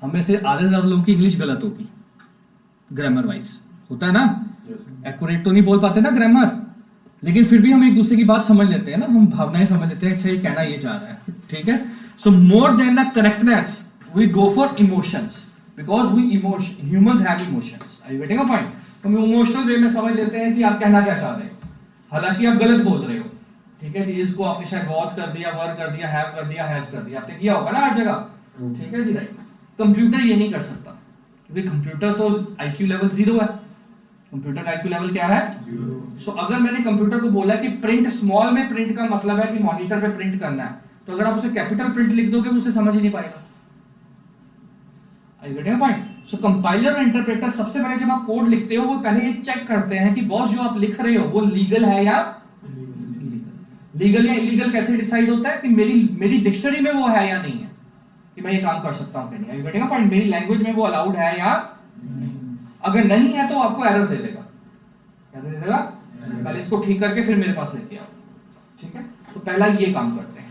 हमें से आधे ज्यादा लोगों की इंग्लिश गलत होगी ग्रामर वाइज, होता है ना, एक्यूरेट तो नहीं बोल पाते ना ग्रामर, लेकिन फिर भी हम एक दूसरे की बात समझ लेते हैं ना, हम भावनाएं समझ लेते हैं, अच्छा ये कहना ये जा रहा है। ठीक है, so more than the correctness we go for emotions, because we humans have emotions. Are you getting a point? तो हम इमोशनल वे में समझ लेते हैं कि आप कहना क्या चाह रहे हो, हालांकि आप गलत बोल रहे हो। ठीक है जी, इसको आपने शायद वॉच कर दिया, वर कर दिया, हैव कर दिया, हैज कर दिया, आपने किया होगा ना हर जगह। ठीक है जी, राइट। कंप्यूटर ये नहीं कर सकता, क्योंकि कंप्यूटर तो आईक्यू लेवल 0 है। कंप्यूटर का आईक्यू लेवल क्या है? 0। सो अगर मैंने कंप्यूटर को बोला कि प्रिंट, स्मॉल में प्रिंट का मतलब है कि मॉनिटर पे प्रिंट करना है, तो अगर आप उसे कैपिटल प्रिंट लिख दोगे उसे समझ ही नहीं पाएगा। Are you getting a point? So compiler और इंटरप्रेटर सबसे पहले जब आप कोड लिखते हो वो पहले ये चेक करते हैं कि बॉस जो आप लिख रहे हो वो लीगल है या लीगल या इलीगल। कैसे डिसाइड होता है कि मेरी डिक्शनरी में वो है या नहीं है, कि मैं ये काम कर सकता हूं कि नहीं। Are you getting a point? मेरी लैंग्वेज में वो अलाउड है या नहीं। अगर नहीं है तो आपको एरर दे देगा। क्या दे देगा? पहले इसको ठीक करके फिर मेरे पास लेके आओ। ठीक है, तो पहला ये काम करते हैं।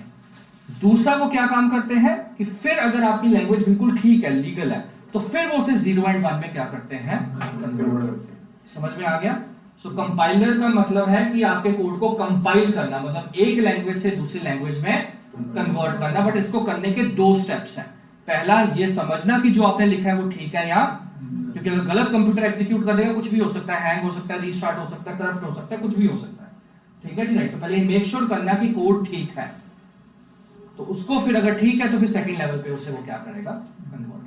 दूसरा वो क्या काम करते हैं कि फिर अगर आपकी लैंग्वेज बिल्कुल ठीक है, लीगल है, तो फिर वो उसे 0 और 1 में क्या करते हैं, कन्वर्ट करते हैं। समझ में आ गया? सो कंपाइलर का मतलब है कि आपके कोड को कंपाइल करना, मतलब एक लैंग्वेज से दूसरी लैंग्वेज में कन्वर्ट करना। बट इसको करने के 2 स्टेप्स हैं। पहला, ये समझना कि जो आपने लिखा है वो ठीक है या, क्योंकि अगर गलत कंप्यूटर एग्जीक्यूट कर देगा कुछ भी हो सकता है, हैंग हो सकता है, रीस्टार्ट हो सकता है, करप्ट हो सकता है, कुछ भी हो सकता है। ठीक है जी, राइट। तो पहले मेक श्योर करना कि कोड ठीक है, तो उसको फिर अगर ठीक है तो फिर सेकंड लेवल पे उसे वो क्या करेगा, कन्वर्ट।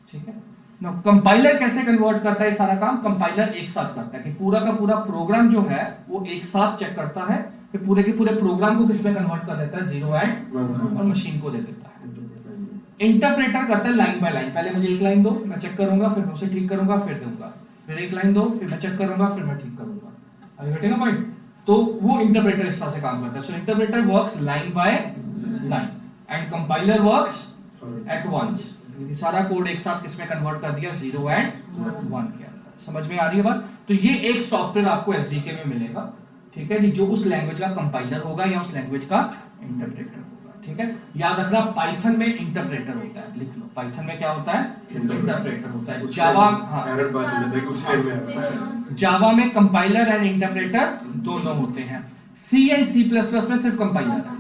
ठीक है ना। कंपाइलर कैसे कन्वर्ट करता है सारा काम? कंपाइलर एक साथ करता है कि पूरा का पूरा प्रोग्राम जो है वो एक साथ चेक करता है, फिर पूरे के पूरे प्रोग्राम को किसमें कन्वर्ट कर देता है, 0 एंड और मशीन को दे देता है। इंटरप्रेटर करता है लाइन बाय लाइन, पहले मुझे एक लाइन दो, मैं चेक करूंगा, फिर मैं उसे ठीक करूंगा, फिर दूंगा, फिर एक लाइन दो, फिर मैं चेक करूंगा, फिर मैं ठीक करूंगा। Are you getting a point? तो वो इंटरप्रेटर इस तरह से काम करता है। So interpreter works line by line and compiler works at once. सारा कोड एक साथ किसमें कन्वर्ट कर दिया, 0 एंड 1 के अंदर। समझ में आ रही है बात? तो ये एक सॉफ्टवेयर आपको एसडीके में मिलेगा, ठीक है जी, जो उस लैंग्वेज का कंपाइलर होगा या उस लैंग्वेज का इंटरप्रेटर होगा, ठीक है। याद रखना पाइथन में इंटरप्रेटर होता है, लिख लो पाइथन में क्या होता है, इंटरप्रेटर होता है। जावा में कंपाइलर एंड इंटरप्रेटर दोनों होते हैं। सी एंड सी प्लस प्लस में सिर्फ कंपाइलर है,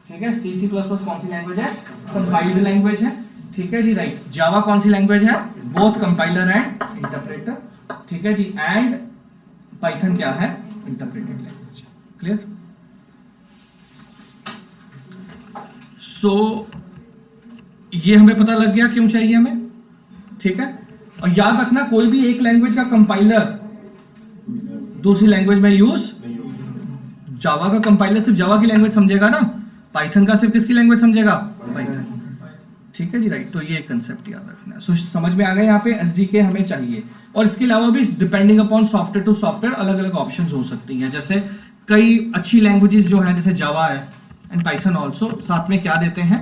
ठीक है। सी सी प्लस प्लस कौन सी लैंग्वेज है, कंपाइल्ड लैंग्वेज है, ठीक है जी, राइट। जावा कौन सी लैंग्वेज है, बोथ कंपाइलर एंड इंटरप्रेटर, ठीक है जी। एंड पाइथन क्या है, इंटरप्रेटेड लैंग्वेज। क्लियर? सो ये हमें पता लग गया क्यों चाहिए हमें, ठीक है। और याद रखना कोई भी एक लैंग्वेज का कंपाइलर दूसरी लैंग्वेज में यूज, जावा का कंपाइलर सिर्फ जावा की लैंग्वेज समझेगा ना, पाइथन का सिर्फ किसकी लैंग्वेज समझेगा, पाइथन, ठीक है जी, राइट। तो ये कंसेप्ट याद रखना है। सो समझ में आ गया, यहाँ पे एसडीके हमें चाहिए। और इसके अलावा भी depending upon software to software अलग अलग ऑप्शंस हो सकती हैं। जैसे कई अच्छी लैंग्वेजेस जो हैं, जैसे जावा है एंड पाइथन ऑल्सो, साथ में क्या देते हैं,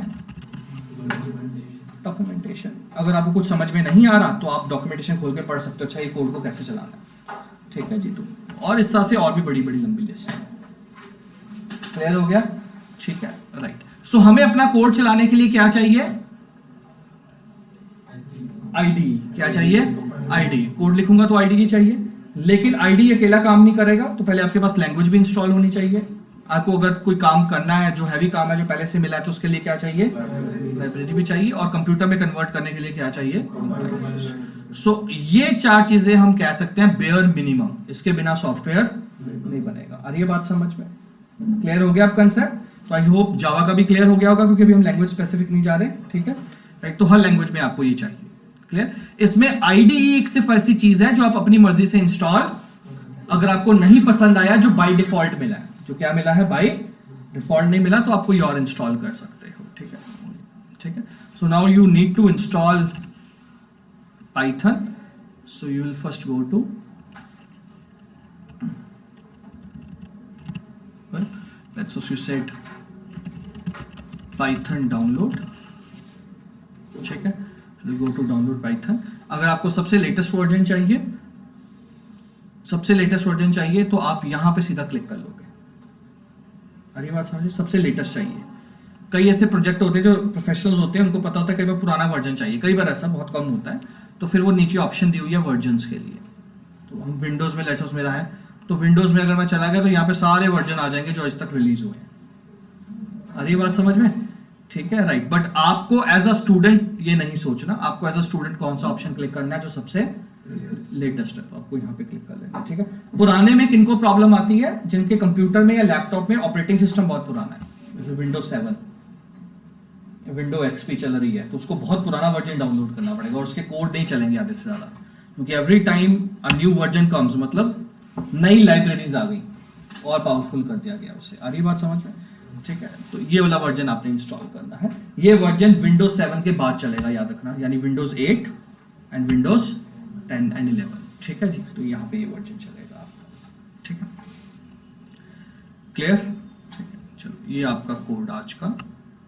डॉक्यूमेंटेशन। अगर आपको कुछ समझ में नहीं आ रहा तो आप डॉक्यूमेंटेशन खोल के पढ़ सकते हो, अच्छा ये कोड को कैसे चलाना है, ठीक है जी। तो और इस तरह से और भी बड़ी बड़ी लंबी लिस्ट है। क्लियर हो गया, ठीक है, राइट। सो हमें अपना कोड चलाने के लिए क्या चाहिए, आईडी। क्या चाहिए, आईडी। कोड लिखूंगा तो आईडी चाहिए, लेकिन आईडी अकेला काम नहीं करेगा, तो पहले आपके पास लैंग्वेज भी इंस्टॉल होनी चाहिए। आपको अगर कोई काम करना है जो हैवी काम है, जो पहले से मिला है, तो उसके लिए क्या चाहिए, लाइब्रेरी भी चाहिए। और कंप्यूटर में कन्वर्ट करने के लिए क्या चाहिए, सो ये चार चीजें हम कह सकते हैं बेयर मिनिमम, इसके बिना सॉफ्टवेयर नहीं बनेगा। और ये बात समझ में क्लियर हो गया आप कंसेप्ट? तो आई होप जावा का भी क्लियर हो गया होगा, क्योंकि अभी हम लैंग्वेज स्पेसिफिक नहीं जा रहे, ठीक है, राइट। तो हर लैंग्वेज में आपको ये चाहिए, क्लियर। इसमें आईडीई एक सिर्फ ऐसी चीज है जो आप अपनी मर्जी से इंस्टॉल, अगर आपको नहीं पसंद आया, जो बाय डिफॉल्ट मिला है, जो क्या मिला है, बाय डिफॉल्ट नहीं मिला, तो आप कोई और इंस्टॉल कर सकते हो, ठीक है, ठीक है। So now you need to install Python, so you will first go to, well, let's suppose you said Python download, ठीक है, you go to download Python। अगर आपको सबसे लेटेस्ट वर्जन चाहिए, सबसे लेटेस्ट वर्जन चाहिए, तो आप यहां पे सीधा क्लिक कर लोगे। अरे बात समझिए, सबसे लेटेस्ट चाहिए। कई ऐसे प्रोजेक्ट होते हैं जो प्रोफेशनल्स होते हैं, उनको पता होता है कई बार पुराना वर्जन चाहिए, कई बार ऐसा बहुत कम होता है, तो फिर वो नीचे ऑप्शन दी हुई है वर्जन्स के लिए। तो हम विंडोज में, लेट्स मेरा है, तो विंडोज में अगर मैं चला गया तो यहाँ पे सारे वर्जन आ जाएंगे जो आज तक रिलीज हुए हैं। अरे ये बात समझ में, ठीक है, राइट। बट आपको एज अ स्टूडेंट ये नहीं सोचना, आपको एज अ स्टूडेंट कौन सा ऑप्शन क्लिक करना है जो सबसे लेटेस्ट है, तो आपको यहाँ पे क्लिक कर लेना, ठीक है। पुराने में किनको प्रॉब्लम आती है, जिनके कंप्यूटर में या लैपटॉप में ऑपरेटिंग सिस्टम बहुत पुराना है, जैसे विंडोज 7, विंडो एक्सपी चल रही है, तो उसको बहुत पुराना वर्जन डाउनलोड करना पड़ेगा, और उसके कोड नहीं चलेंगे आधे से ज्यादा, क्योंकि every time a new version comes, मतलब नई लाइब्रेरीज आ गई और पावरफुल कर दिया गया उसे। आ रही बात समझ में, ठीक है। तो ये वाला वर्जन आपने इंस्टॉल करना है। ये वर्जन विंडोज 7 के बाद चलेगा, याद रखना, यानी विंडोज 8 एंड विंडोज 10 एंड 11, ठीक है जी। तो यहाँ पे ये वर्जन चलेगा आपका, ठीक है, क्लियर, ठीक है। चलो ये आपका कोड आज का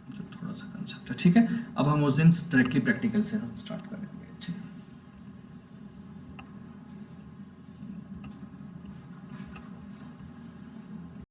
जो थोड़ा सा कंसेप्ट है, ठीक है। अब हम उस दिन डायरेक्टली प्रैक्टिकल से स्टार्ट